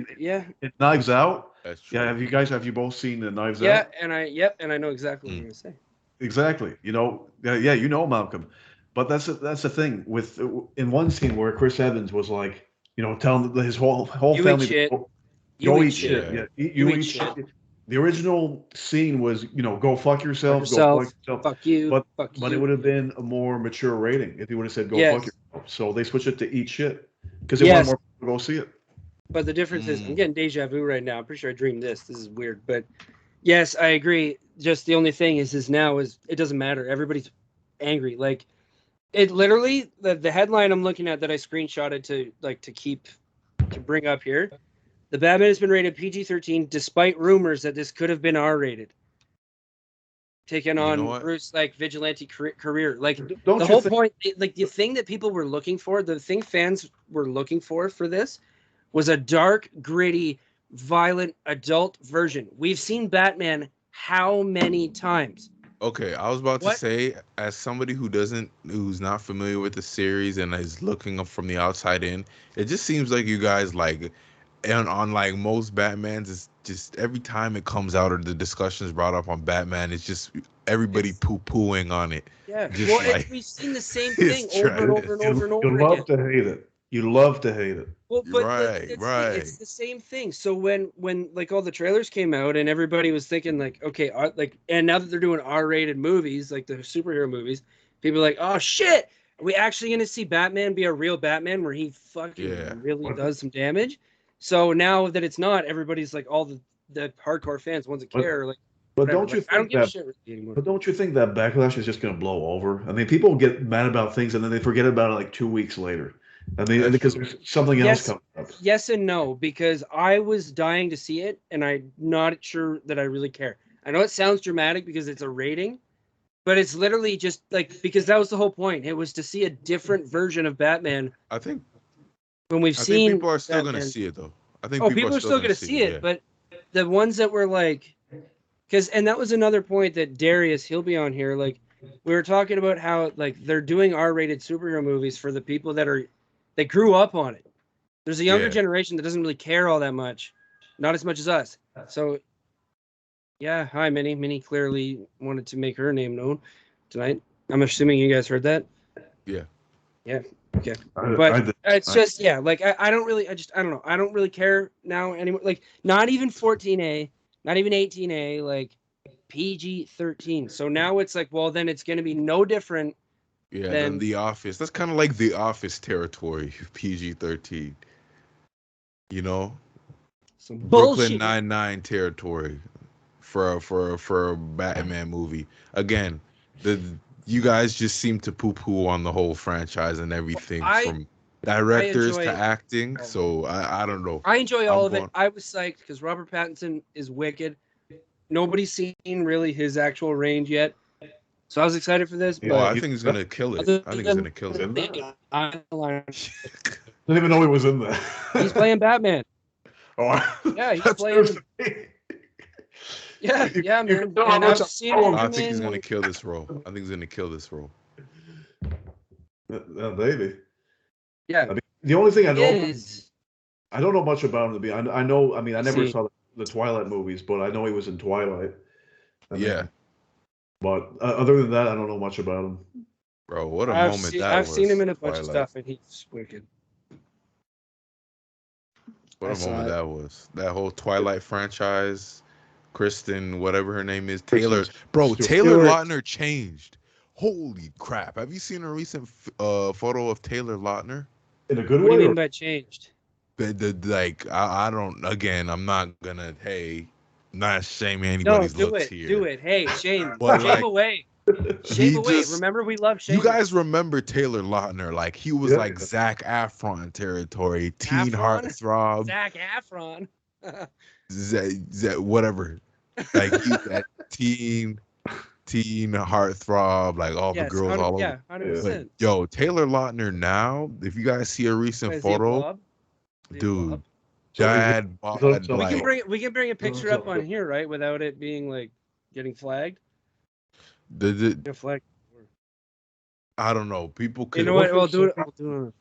in Knives Out. That's Yeah, true. have you both seen the Knives Yeah, Out? and I know exactly what Mm. you're gonna say. Exactly. Yeah, Malcolm. But that's the thing with in one scene where Chris Evans was like, telling his whole You eat family to shit. go You eat eat shit. shit. Yeah. Yeah, You you eat eat shit. shit. The original scene was, go fuck Fuck yourself, go yourself. fuck yourself. Fuck you. But Fuck but it you. would have been a more mature rating if he would have said go fuck Yes. yourself. So they switched it to eat shit because they wanted Yes. more people to go see it. But the difference is, I'm getting deja vu right now. I'm pretty sure I dreamed this. This is weird, but yes, I agree. Just the only thing is now is it doesn't matter. Everybody's angry. Like it literally the headline I'm looking at that I screenshotted to bring up here. The Batman has been rated PG-13 despite rumors that this could have been R-rated. Taking on Bruce like vigilante career. Like Don't the you whole think- point, like the thing that people were looking for, the thing fans were looking for this was a dark, gritty, violent adult version. We've seen Batman how many times? Okay, I was about to say, as somebody who's not familiar with the series and is looking up from the outside in, it just seems like you guys like, and on like most Batmans, it's just every time it comes out or the discussions brought up on Batman, it's just everybody poo-pooing on it. Yeah, Just well, like, we've seen the same thing over and over and over and over You again. love to hate it. You love to hate it. Well, but Right. it's the same thing. So when like all the trailers came out and everybody was thinking like, okay, and now that they're doing R-rated movies, like the superhero movies, people are like, oh shit, are we actually gonna see Batman be a real Batman where he fucking really does some damage? So now that it's not, everybody's like, all the hardcore fans, ones that care, like. But Whatever. don't you Like, I don't think give a that? shit really anymore. But don't you think that backlash is just going to blow over? I mean, people get mad about things and then they forget about it like 2 weeks later. I mean, That's because true. there's something else coming up. Yes and no, because I was dying to see it, and I'm not sure that I really care. I know it sounds dramatic because it's a rating, but it's literally just like, because that was the whole point. It was to see a different version of Batman. I think when we've seen people are still Batman. going to see it though. I think people are still going to see it, but the ones that were like, and that was another point that Darius, he'll be on here. Like, we were talking about how like they're doing R-rated superhero movies for the people that grew up on it. There's a younger generation that doesn't really care all that much, not as much as us. So, yeah, hi Minnie. Minnie clearly wanted to make her name known tonight. I'm assuming you guys heard that. Yeah. Yeah. Okay. But it's just like I don't really, I don't know. I don't really care now anymore. Like not even 14A, not even 18A, like PG-13. So now it's like, well, then it's going to be no different. Yeah, than The Office. That's kind of like The Office territory, PG-13. You know, some Brooklyn bullshit. Nine-Nine territory for a Batman movie. Again, you guys just seem to poo-poo on the whole franchise and everything, from directors to acting. So I don't know. I enjoy all of it. I was psyched because Robert Pattinson is wicked. Nobody's seen really his actual range yet. So I was excited for this. But I think he's gonna kill it. I think he's gonna kill it. I didn't even know he was in there. He's playing Batman. Oh, yeah, he's playing. Yeah, man. And I've seen him. I think he's gonna kill this role. I think he's gonna kill this role. Maybe. Yeah. I mean, the only thing I know is I don't know much about him. I know. I mean, I never saw the Twilight movies, but I know he was in Twilight. But other than that, I don't know much about him. Bro, what a moment that was. I've seen him in a bunch of stuff, and he's wicked. What a moment that was. That whole Twilight franchise, Kristen, whatever her name is, Taylor. Bro, Taylor Lautner changed. Holy crap. Have you seen a recent photo of Taylor Lautner? In a good way? What do you mean by changed? I don't, again, I'm not gonna, not shaming anybody's looks here. Do it. Hey, shame. Shame away. Shame away. Remember, we love shame. You guys remember Taylor Lautner? Like, he was like Zac Efron territory, teen heartthrob. Zac Efron. Whatever. Like, he's that teen heartthrob, like all the girls all over. Yeah, 100%. But, yo, Taylor Lautner now, if you guys see a recent photo, dude, dad bod, we can bring a picture up on here, right? Without it being like getting flagged. I don't know. People could. You know what? We'll do it.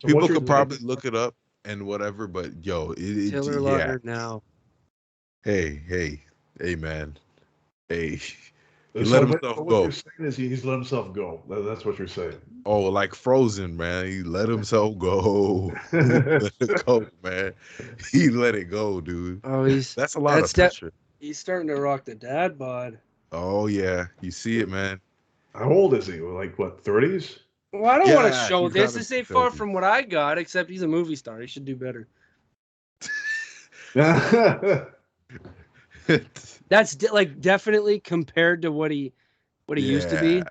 People could probably look it up and whatever. But yo, Taylor Lautner now. Hey, man. Hey, he let himself go. What you're saying is he's let himself go. That's what you're saying. Oh, like Frozen, man. He let himself go. Let it go, man. He let it go, dude. Oh, that's a lot of pressure. He's starting to rock the dad bod. Oh yeah, you see it, man. How old is he? Like what, 30s? Well, I don't want to show this. This ain't far from what I got, except he's a movie star. He should do better. That's like definitely compared to what he used to be.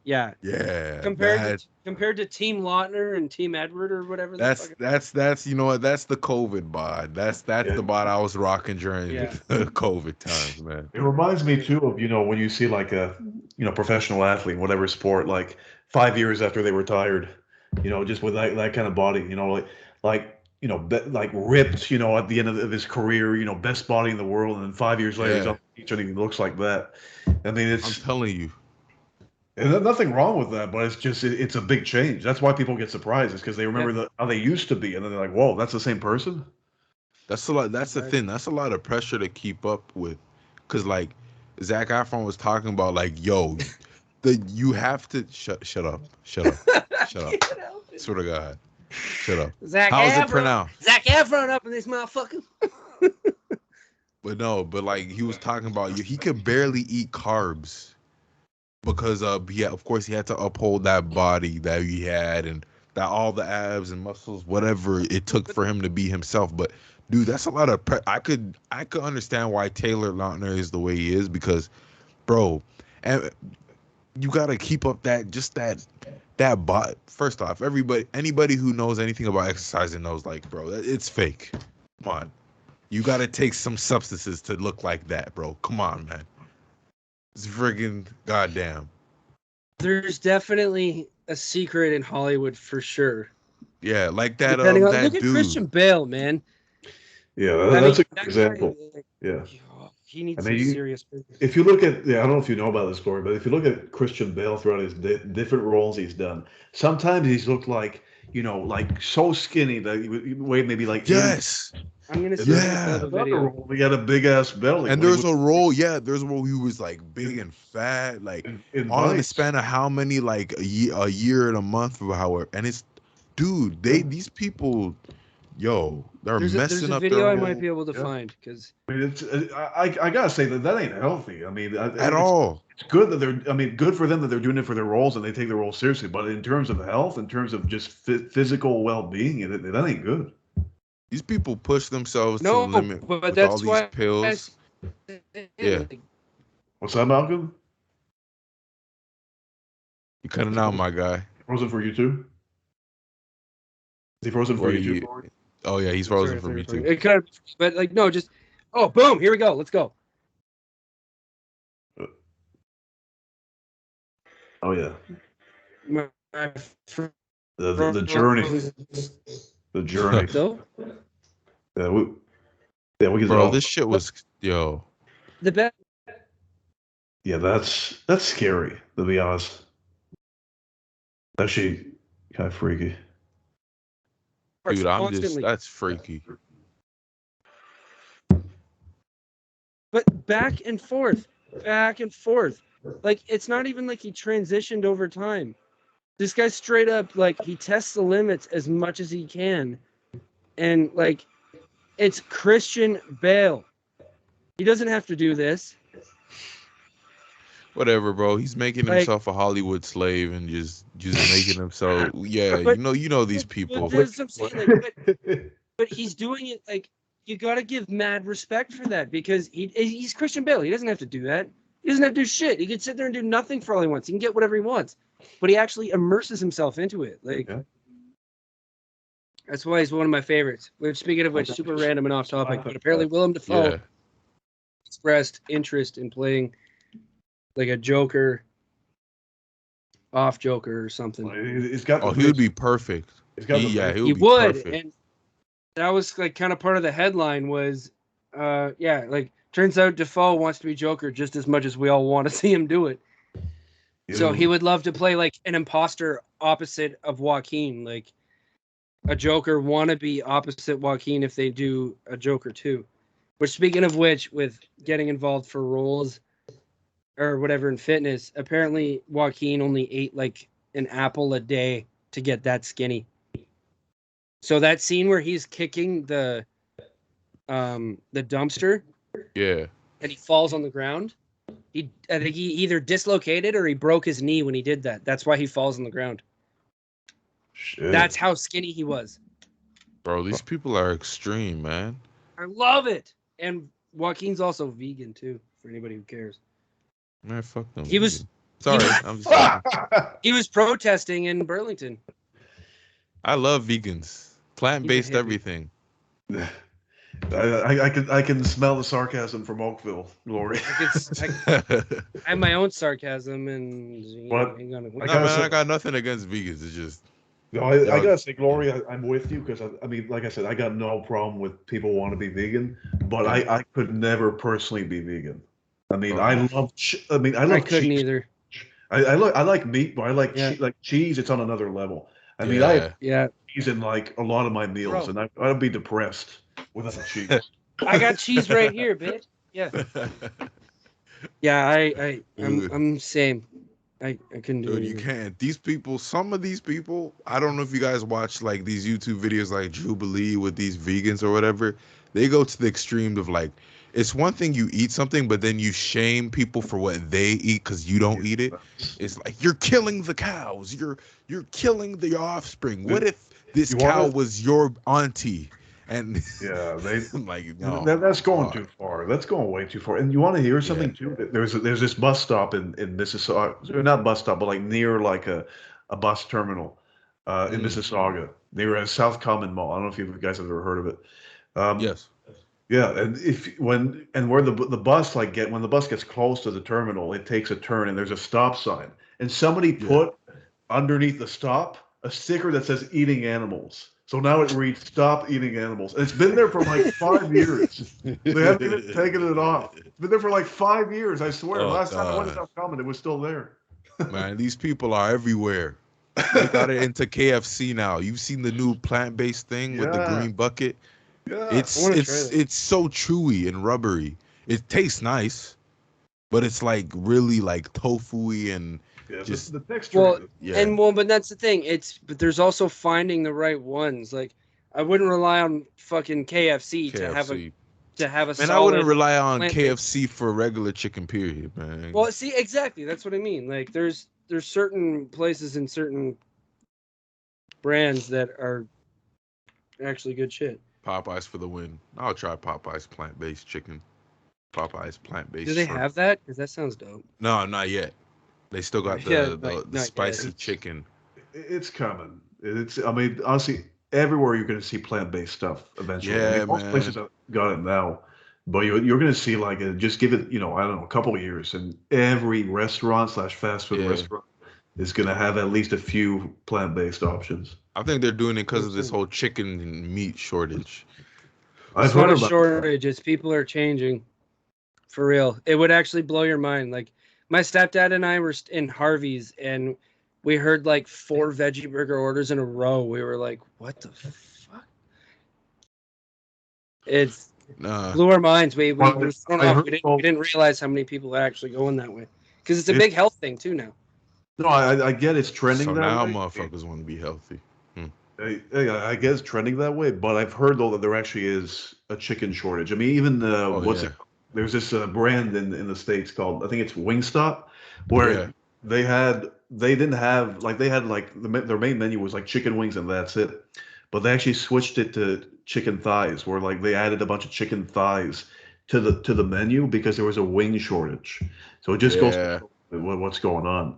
Yeah, Yeah. yeah. Compared to Team Lautner and Team Edward or whatever. That's you know what? That's the COVID bod. That's the bod I was rocking during the COVID times, man. It reminds me too of, when you see like a, professional athlete, whatever sport, like 5 years after they retired, just with that kind of body, like ripped, at the end of his career, best body in the world, and then 5 years later he's on the beach and he looks like that. I mean, I'm telling you. And there's nothing wrong with that, but it's just it's a big change. That's why people get surprised, is because they remember how they used to be, and then they're like, "Whoa, that's the same person." That's a lot. That's the thing. That's a lot of pressure to keep up with, because like Zac Efron was talking about, like, yo, you have to shut up. Swear to God, shut up. How's it pronounced? Zac Efron up in this motherfucker. But like he was talking about, he could barely eat carbs. Because of course he had to uphold that body that he had, and that all the abs and muscles, whatever it took for him to be himself. But dude, that's a lot of I could understand why Taylor Lautner is the way he is, because, bro, and you gotta keep up that body. First off, anybody who knows anything about exercising knows, like, bro, it's fake. Come on, you gotta take some substances to look like that, bro. Come on, man. It's friggin' goddamn. There's definitely a secret in Hollywood for sure. Yeah, like that. Look dude. at Christian Bale, man. Yeah, that's a good example. Yeah, he needs some serious business. If you look at, I don't know if you know about this story, but if you look at Christian Bale throughout his different roles he's done, sometimes he's looked like, like so skinny that he weighed maybe like yes. I'm gonna see the video. He had a big ass belly. And there's a role he was like big and fat, like all in the span of how many, like a year and a month, or however. And it's, dude, these people, they're messing up. There's a video I might be able to find, because I mean, I gotta say that ain't healthy. I mean, at all. It's good that good for them that they're doing it for their roles and they take their roles seriously. But in terms of health, in terms of just physical well-being, that ain't good. These people push themselves to the limit with all these pills. Yeah. What's that, Malcolm? You're cutting out, my guy. Frozen for you too? Is he frozen for you too? Oh yeah, he's frozen for me too. It kind of, but like, no, just, boom, here we go. Let's go. Oh yeah. The journey. The journey. So? We can. Bro, this shit was the best. Yeah, that's scary, to be honest. Actually, kind of freaky. Dude, that's freaky. But back and forth. Like, it's not even like he transitioned over time. This guy straight up, like, he tests the limits as much as he can. And, like, it's Christian Bale. He doesn't have to do this. Whatever, bro. He's making himself a Hollywood slave and just making himself. Yeah, but, you know these people. But he's doing it, like, you got to give mad respect for that, because he's Christian Bale. He doesn't have to do that. He doesn't have to do shit. He can sit there and do nothing for all he wants. He can get whatever he wants. But he actually immerses himself into it. Like, that's why he's one of my favorites. Which, speaking of which, super random and off topic, but apparently Willem Dafoe expressed interest in playing like a Joker, off Joker or something. He would be perfect. He would. Perfect. And that was like kind of part of the headline was, like, turns out Dafoe wants to be Joker just as much as we all want to see him do it. Yeah. So he would love to play like an imposter opposite of Joaquin, like a Joker wannabe opposite Joaquin if they do a Joker too. Which, speaking of which, with getting involved for roles or whatever in fitness, apparently Joaquin only ate like an apple a day to get that skinny. So that scene where he's kicking the dumpster, and he falls on the ground. I think he either dislocated or he broke his knee when he did that. That's why he falls on the ground. Shit. That's how skinny he was. Bro, these people are extreme, man. I love it. And Joaquin's also vegan too, for anybody who cares. Man, fuck them. He was Sorry, I'm just joking. he was protesting in Burlington. I love vegans. Plant-based hippie. everything. I can smell the sarcasm from Oakville, Glory. I have my own sarcasm, and But I got nothing against vegans. It's just no, I gotta say, Glory, I'm with you because I mean, like I said, I got no problem with people want to be vegan, but I could never personally be vegan. I mean, I love couldn't cheese. either. I like meat, but I like cheese. It's on another level. I mean, I have cheese in like a lot of my meals, and I'd be depressed without cheese. I got cheese right here, bitch. Yeah. Yeah, I'm same. I couldn't do it. Dude, you can't. These people, some of these people, I don't know if you guys watch like these YouTube videos like Jubilee with these vegans or whatever. They go to the extreme of like, it's one thing you eat something, but then you shame people for what they eat because you don't eat it. It's like you're killing the cows. You're killing the offspring. What if this cow was your auntie? And they like no, that's going too far. That's going way too far. And you want to hear something too? There's this bus stop in Mississauga, not bus stop, but like near like a bus terminal in Mississauga, near a South Common Mall. I don't know if you guys have ever heard of it. Yes. Yeah, and where the bus when the bus gets close to the terminal, it takes a turn and there's a stop sign, and somebody put underneath the stop a sticker that says "Eating Animals." So now it reads "Stop eating animals." And it's been there for like 5 years. They haven't even taken it off. It's been there for like 5 years, I swear. Last time I went to South Common, it was still there. Man, these people are everywhere. They got it into KFC now. You've seen the new plant-based thing with the green bucket? Yeah. It's so chewy and rubbery. It tastes nice, but it's like really like tofu-y and just the texture. But that's the thing. But there's also finding the right ones. Like I wouldn't rely on fucking KFC. to have a Man, I wouldn't rely on KFC for regular chicken, period, man. Well, see, exactly. That's what I mean. Like there's certain places and certain brands that are actually good shit. Popeyes for the win. I'll try Popeyes plant-based chicken. Popeyes plant-based. Do they have that? Because that sounds dope. No, not yet. They still got the spicy chicken. It's coming. I mean, honestly, everywhere you're going to see plant-based stuff eventually. Yeah, I mean, most places have got it now, but you're going to see like just give it, I don't know, a couple of years, and every restaurant / fast food restaurant is going to have at least a few plant-based options. I think they're doing it because of this whole chicken and meat shortage. It's not a shortage. It's people are changing. For real. It would actually blow your mind. Like my stepdad and I were in Harvey's and we heard like 4 veggie burger orders in a row. We were like, what the fuck? It's blew our minds. We didn't realize how many people are actually going that way. Because it's a big health thing too now. No, I get it's trending that now way. Motherfuckers want to be healthy. I guess trending that way, but I've heard though that there actually is a chicken shortage. I mean, even there's this brand in the States called, I think it's Wingstop, where they had their main menu was like chicken wings and that's it, but they actually switched it to chicken thighs, where like they added a bunch of chicken thighs to the menu because there was a wing shortage. So it just goes to what's going on.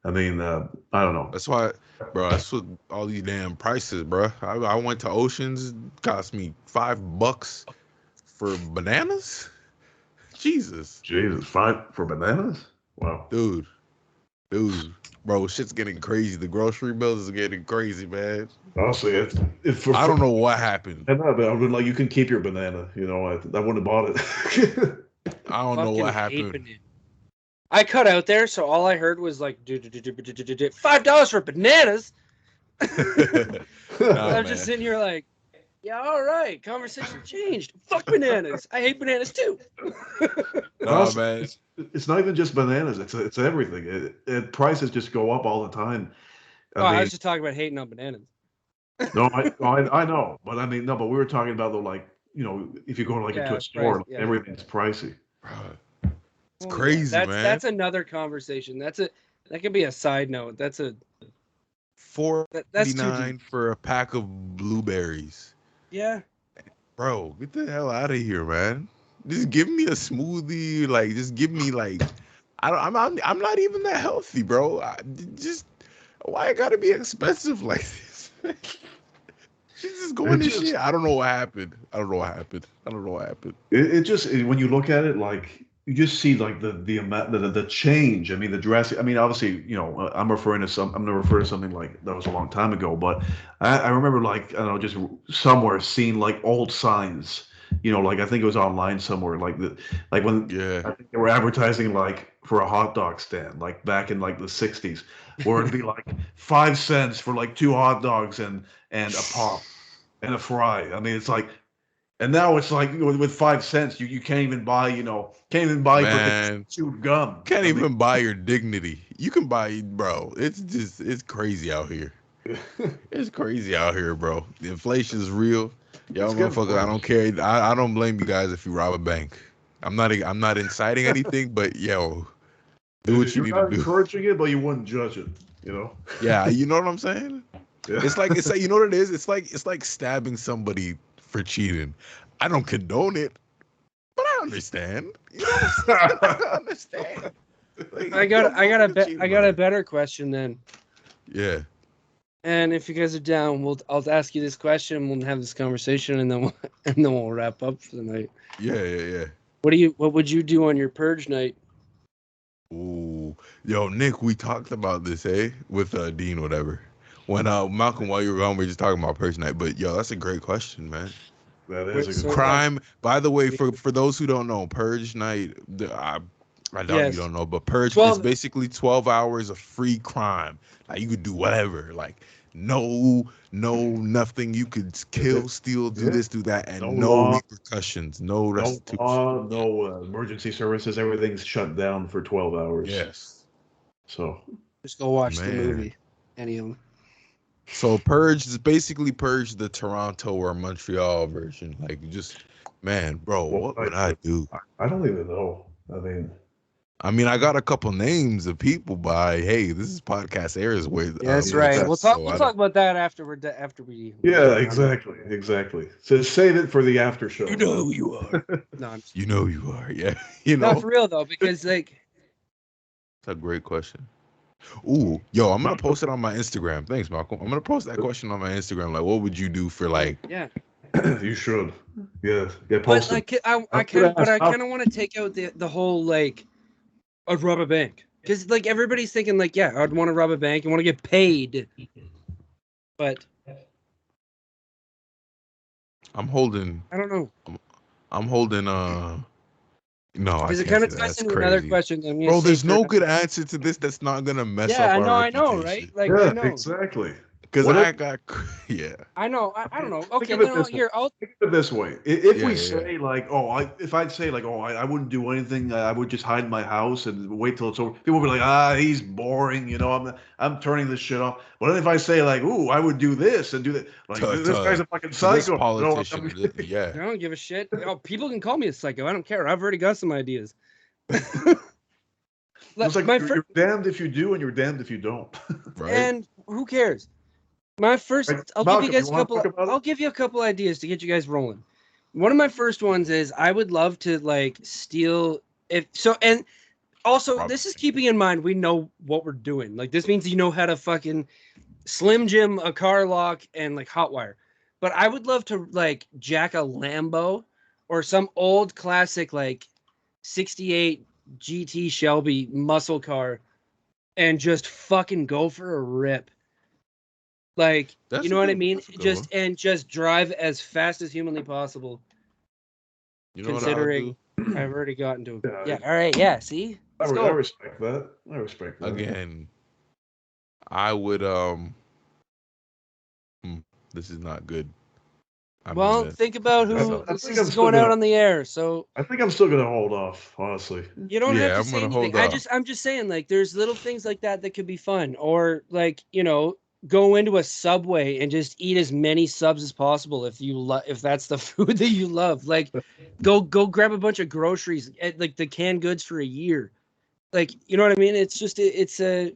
I mean, I don't know. That's why, bro. That's what all these damn prices, bro. I went to Oceans, it cost me $5 for bananas. Jesus, $5 for bananas? Wow, dude, bro, shit's getting crazy. The grocery bills is getting crazy, man. Honestly, I don't know what happened. I know, but I would like you can keep your banana. I wouldn't have bought it. I don't know what happened. I cut out there, so all I heard was like $5 for bananas. I'm just sitting here like, yeah, all right. Conversation changed. Fuck bananas. I hate bananas too. Man. It's not even just bananas. It's everything. Prices just go up all the time. I was just talking about hating on bananas. No, I know, but I mean, no, but we were talking about if you go into a store, everything's pricey. It's crazy, man. That's another conversation. That could be a side note. That's $4.99 for a pack of blueberries. Yeah. bro, get the hell out of here, man. Just give me a smoothie. Like, just give me like, I'm not even that healthy, bro. Just why it gotta be expensive like this? She's just going to shit. I don't know what happened. I don't know what happened. It just when you look at it, like you just see like the amount the change. I mean, the drastic. I mean, obviously, I'm gonna refer to something like that was a long time ago, but I remember like I don't know, just somewhere seeing like old signs. Like I think it was online somewhere, like when Yeah. I think they were advertising like for a hot dog stand, like back in like the '60s, where it'd be like 5 cents for like two hot dogs and a pop and a fry. I mean, it's like, and now it's like with 5 cents, you can't even buy Man, chewed gum. can't I mean, even buy your dignity. You can buy, bro. It's crazy out here. It's crazy out here, bro. The inflation's real. Y'all It's getting motherfuckers, I don't worse. care. I don't blame you guys if you rob a bank. I'm not inciting anything, but yo, do what you You're need to not do. encouraging it, but you wouldn't judge it. Yeah, you know what I'm saying? Yeah. It's like you know what it is? It's like stabbing somebody for cheating. I don't condone it, but I understand. You know what I'm saying? I understand. Like, I got cheating, a better question then. Yeah. And if you guys are down, I'll ask you this question. We'll have this conversation, and then we'll wrap up for the night. Yeah. What would you do on your purge night? Ooh, yo, Nick, we talked about this, with Dean, whatever. When Malcolm, while you were gone, we were just talking about purge night. But yo, that's a great question, man. That is a good So, Crime. By the way, for those who don't know, purge night. I doubt Yes. you don't know, but purge is 12 basically 12 hours of free crime. Like you could do whatever. Like no, nothing. You could kill, steal, do Yeah. this, do that, and No no law. repercussions, no No restitution. law, no emergency services. Everything's shut down for 12 hours. Yes. So Just go watch the Man. movie. Any of them. So Purge is basically Purge the Toronto or Montreal version. Like just man, bro, what would I do? I don't even know. I mean, I got a couple names of people by hey, this is podcast airs with Yeah, that's right. podcast, We'll talk about that after we. Yeah, exactly. So save it for the after show. You know who you are. No, You know you are. Yeah, you know. not for real though, because like. That's a great question. Ooh, yo, I'm gonna post it on my Instagram. Thanks, Malcolm. I'm gonna post that question on my Instagram. Like, what would you do for like? Yeah. You should. Yeah, But post like, it. I kind of want to take out the whole like, I'd rob a bank, because like everybody's thinking like, yeah, I'd want to rob a bank and want to get paid, but I'm holding. I don't know. I'm holding. No, I Because it can't kind say of that. ties That's into another crazy. question. I'm gonna Bro, say there's no for- good answer to this that's not gonna mess Yeah, up I our know, reputation. right? Like, Yeah, I know. exactly. Because What I if- got, yeah. I know. I don't know. Think Okay, of it then this way. here, I'll. Think of it this way: if Yeah, we yeah, say like, if I'd say like, I wouldn't do anything, I would just hide in my house and wait till it's over. People would be like, he's boring, I'm turning this shit off. But then if I say like, ooh, I would do this and do that, like this guy's a fucking To this psycho. politician, I yeah. don't give a shit. Oh, people can call me a psycho. I don't care. I've already got some ideas. It's like My you're damned if you do and you're damned if you don't. Right? And who cares? My first, Right. I'll Malcolm, give you guys you wanna talk about it? I'll give you a couple ideas to get you guys rolling. One of my first ones is I would love to like steal and also Rob- this is keeping in mind we know what we're doing. Like this means you know how to fucking Slim Jim a car lock and like hotwire. But I would love to like jack a Lambo or some old classic like 68 GT Shelby muscle car and just fucking go for a rip. Like, That's you know a what I good- mean? that's a good one. Just drive as fast as humanly possible. You know Considering what I'll do? I've already gotten to Yeah, yeah. All right. Yeah. See, I let's I go. respect that. I respect that. Again, I would this is not good. I'm Well, gonna- think about that's who up. this think I'm is still going out gonna- on the air. So I think I'm still gonna hold off, honestly. you don't Yeah, have to I'm say gonna anything. hold off. I'm just saying, like, there's little things like that could be fun, or like, go into a Subway and just eat as many subs as possible if that's the food that you love. Like, go grab a bunch of groceries, like the canned goods for a year. Like, you know what I mean? It's just it's a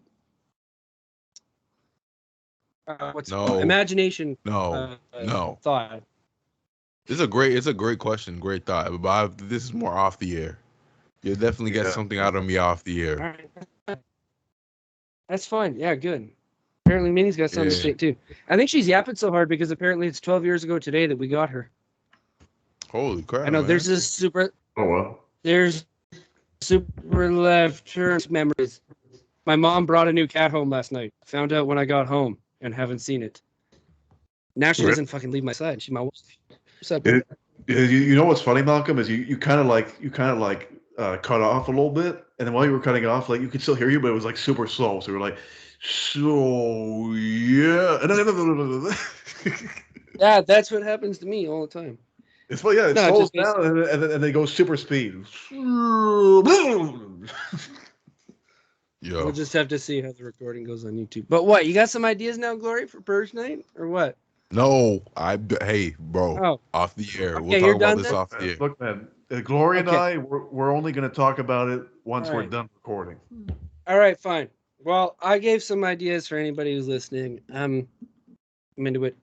what's it called? No. Imagination. No. No. Thought. It's a great question, great thought. But this is more off the air. You'll definitely get Yeah. something out of me off the All air. right. That's fine. Yeah, good. Apparently, Minnie's got something to Yeah. say too. I think she's yapping so hard because apparently it's 12 years ago today that we got her. Holy crap, I know man. Oh well. there's super left turn memories. My mom brought a new cat home last night. Found out when I got home and haven't seen it. Now she Really? doesn't fucking leave my side. She's my wife. What's up? It, you know what's funny, Malcolm, is you kind of like cut off a little bit, and then while you were cutting off, like you could still hear you, but it was like super slow. So we were like, so yeah, and then Yeah, that's what happens to me all the time. it's funny, yeah, it No, slows just down, and then they go super speed. Yo. We'll just have to see how the recording goes on YouTube. But what? You got some ideas now, Glory, for Purge night or what? No, hey, bro, Oh, off the air. okay, We'll you're talk about done this then? off the air. Look, man, Gloria and Okay. I, we're only going to talk about it once All we're right. done recording. All right, fine. Well, I gave some ideas for anybody who's listening. I'm into it.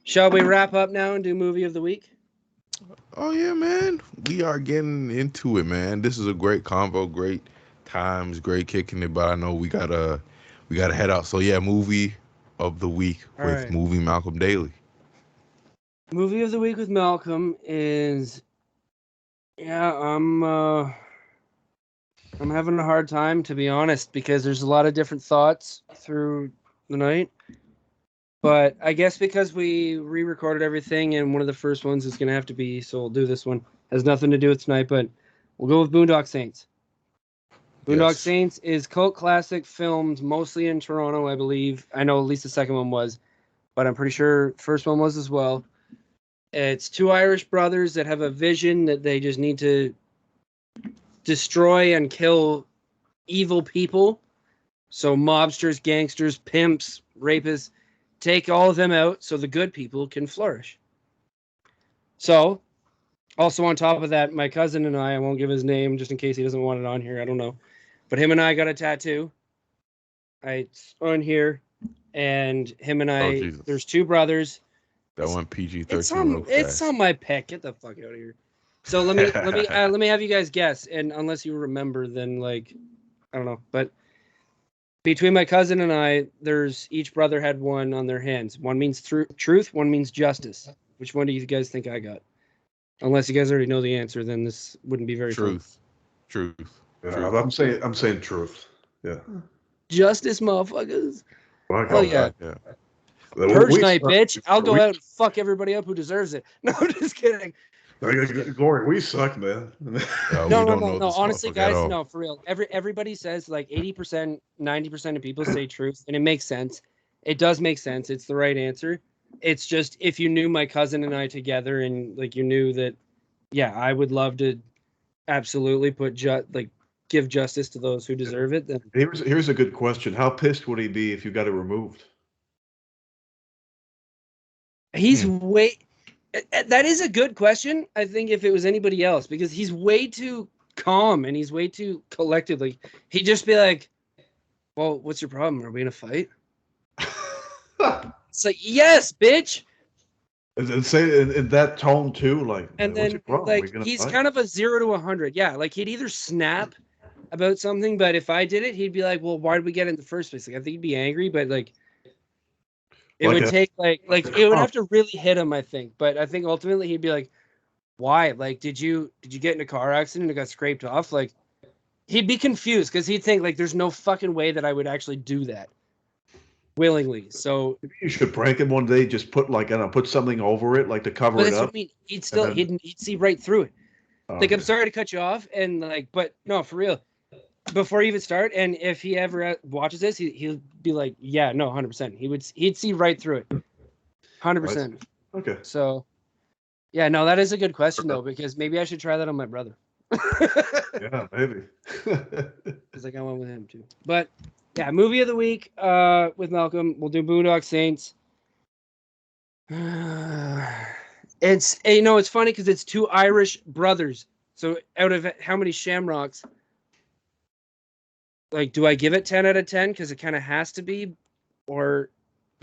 Shall we wrap up now and do movie of the week? Oh yeah, man. We are getting into it, man. This is a great convo, great times, great kicking it, but I know we gotta head out. So yeah, movie of the week All with right. movie Malcolm Daley. Movie of the week with Malcolm is I'm having a hard time, to be honest, because there's a lot of different thoughts through the night. But I guess because we re-recorded everything and one of the first ones is going to have to be, so we'll do this one. Has nothing to do with tonight, but we'll go with Boondock Saints. Boondock Yes. Saints is cult classic, filmed mostly in Toronto, I believe. I know at least the second one was, but I'm pretty sure first one was as well. It's two Irish brothers that have a vision that they just need to destroy and kill evil people. So mobsters, gangsters, pimps, rapists, take all of them out so the good people can flourish. So, also on top of that, my cousin and I won't give his name just in case he doesn't want it on here. I don't know. But him and I got a tattoo. It's on here. And him and I, Jesus. there's two brothers. That went PG-13 It's real on, fast. it's on my pec. Get the fuck out of here. So let me have you guys guess. And unless you remember, then like, I don't know. But between my cousin and I, there's each brother had one on their hands. One means truth, one means justice. Which one do you guys think I got? Unless you guys already know the answer, then this wouldn't be very fun. Truth. Yeah, I'm saying truth. Yeah. Justice, motherfuckers. Well, Oh yeah. Yeah. Purge night, bitch. I'll go out and fuck everybody up who deserves it. No, I'm just kidding. Glory, we suck, man. We No. don't know this Honestly, motherfucker at guys, all. no, for real. Everybody says like 80%, 90% of people say truth, and it makes sense. It does make sense. It's the right answer. It's just if you knew my cousin and I together, and like you knew that, yeah, I would love to absolutely put give justice to those who deserve it. Then Here's a good question. How pissed would he be if you got it removed? he's way. That is a good question. I think if it was anybody else, because he's way too calm and he's way too collected. Like he'd just be like, "Well, what's your problem? Are we in a fight?" It's like, "Yes, bitch." And say in that tone too, like, And what's then your problem? like he's kind of a 0 to 100. Yeah, like he'd either snap about something, but if I did it, he'd be like, "Well, why did we get it in the first place?" Like I think he'd be angry, but like it would take like it would have to really hit him, I think. But I think ultimately he'd be like, "Why? Like, did you get in a car accident and got scraped off?" Like he'd be confused because he'd think like, "There's no fucking way that I would actually do that willingly." So you should prank him one day. Just put like put something over it, like to cover but it that's up. what I mean. He'd still he'd see right through it. Like, I'm sorry to cut you off, and like, but no, for real. Before you even start, and if he ever watches this, he'll be like, "Yeah, no, 100%." He'd see right through it, 100%. Okay. So, yeah, no, that is a good question though, because maybe I should try that on my brother. Yeah, maybe. Because like I went with him too. But yeah, movie of the week with Malcolm. We'll do Boondock Saints. It's it's funny because it's two Irish brothers. So out of how many Shamrocks? Like, do I give it 10 out of 10 because it kind of has to be, or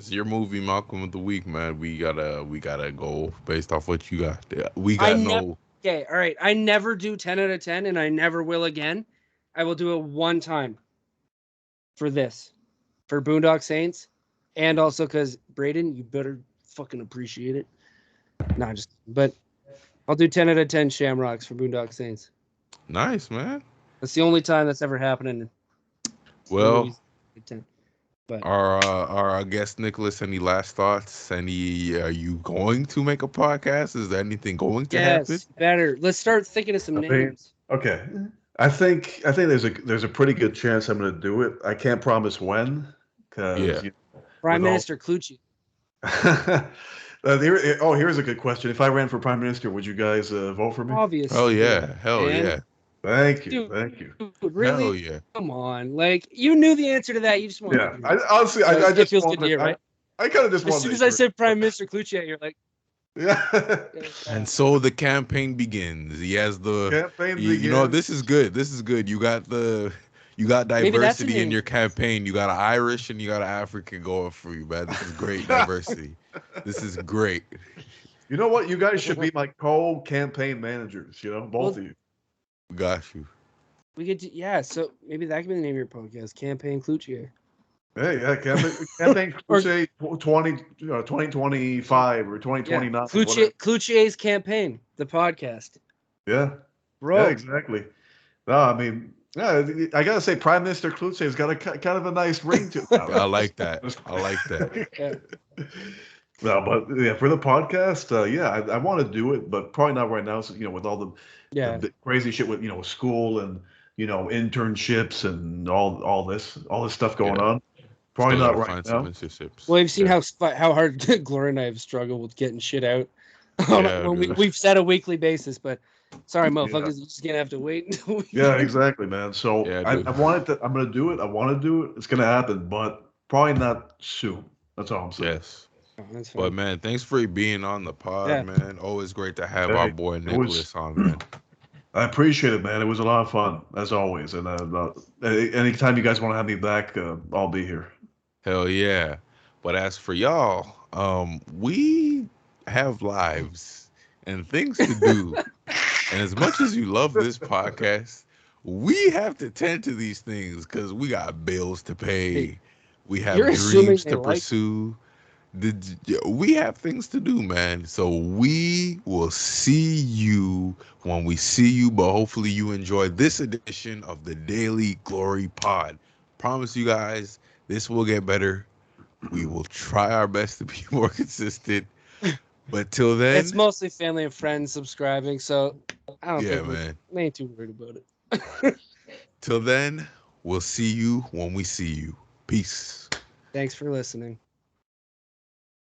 It's your movie, Malcolm of the Week, man. We gotta go based off what you got. Yeah, we I got never. no. Okay, all right. I never do 10 out of 10, and I never will again. I will do it one time for this, for Boondock Saints, and also because Braden, you better fucking appreciate it. Nah, but I'll do 10 out of 10 Shamrocks for Boondock Saints. Nice, man. That's the only time that's ever happened in Well, 10. But our guest Nicolas, any last thoughts? Are you going to make a podcast? Is there anything going to happen? yes, better. Let's start thinking of some names. Okay. I think there's a pretty good chance I'm going to do it. I can't promise when, because Prime Minister Cloutier. Here's a good question. If I ran for prime minister, would you guys vote for me? Obviously. Hell yeah. Hell yeah. Thank you. Thank you. Dude, really? Hell yeah. Come on. Like, you knew the answer to that. You just wanted to. Honestly, I just feels wanted, good to hear, right? I kind of just wanted as soon as I said Prime Minister Cloutier, you're like, yeah. And so the campaign begins. He has the Campaign you know, this is good. This is good. You got diversity in your campaign. You got an Irish and you got an African going for you, man. This is great diversity. This is great. You know what? You guys should be my co-campaign managers, both of you. Got you. We get to, so maybe that could be the name of your podcast, Campaign Cloutier. Hey, yeah, campaign Cloutier 2025 or 2029. Yeah. Cloutier's Campaign, the podcast. Yeah. Bro. Yeah, exactly. No, I mean, yeah, I gotta say, Prime Minister Cloutier's got a kind of a nice ring to it. I like that. Yeah. No, but yeah, for the podcast, I want to do it, but probably not right now. So, with all the crazy shit with school and internships and all this stuff going on. Probably not right now. Well, we've seen how hard Gloria and I have struggled with getting shit out. We've set a weekly basis, but sorry, motherfuckers, you're just gonna have to wait until Yeah, exactly, man. So I wanted to. I'm gonna do it. I want to do it. It's gonna happen, but probably not soon. That's all I'm saying. Yes. But man, thanks for being on the pod, man. Always great to have our boy Nicolas on, man. I appreciate it, man. It was a lot of fun, as always. And anytime you guys want to have me back, I'll be here. Hell yeah. But as for y'all, we have lives and things to do. And as much as you love this podcast, we have to tend to these things because we got bills to pay. We have dreams to pursue. We have things to do, man. So we will see you when we see you. But hopefully you enjoy this edition of the Daily Glory Pod. Promise you guys, this will get better. We will try our best to be more consistent. But till then, it's mostly family and friends subscribing. So I don't think we ain't too worried about it. Till then, we'll see you when we see you. Peace. Thanks for listening.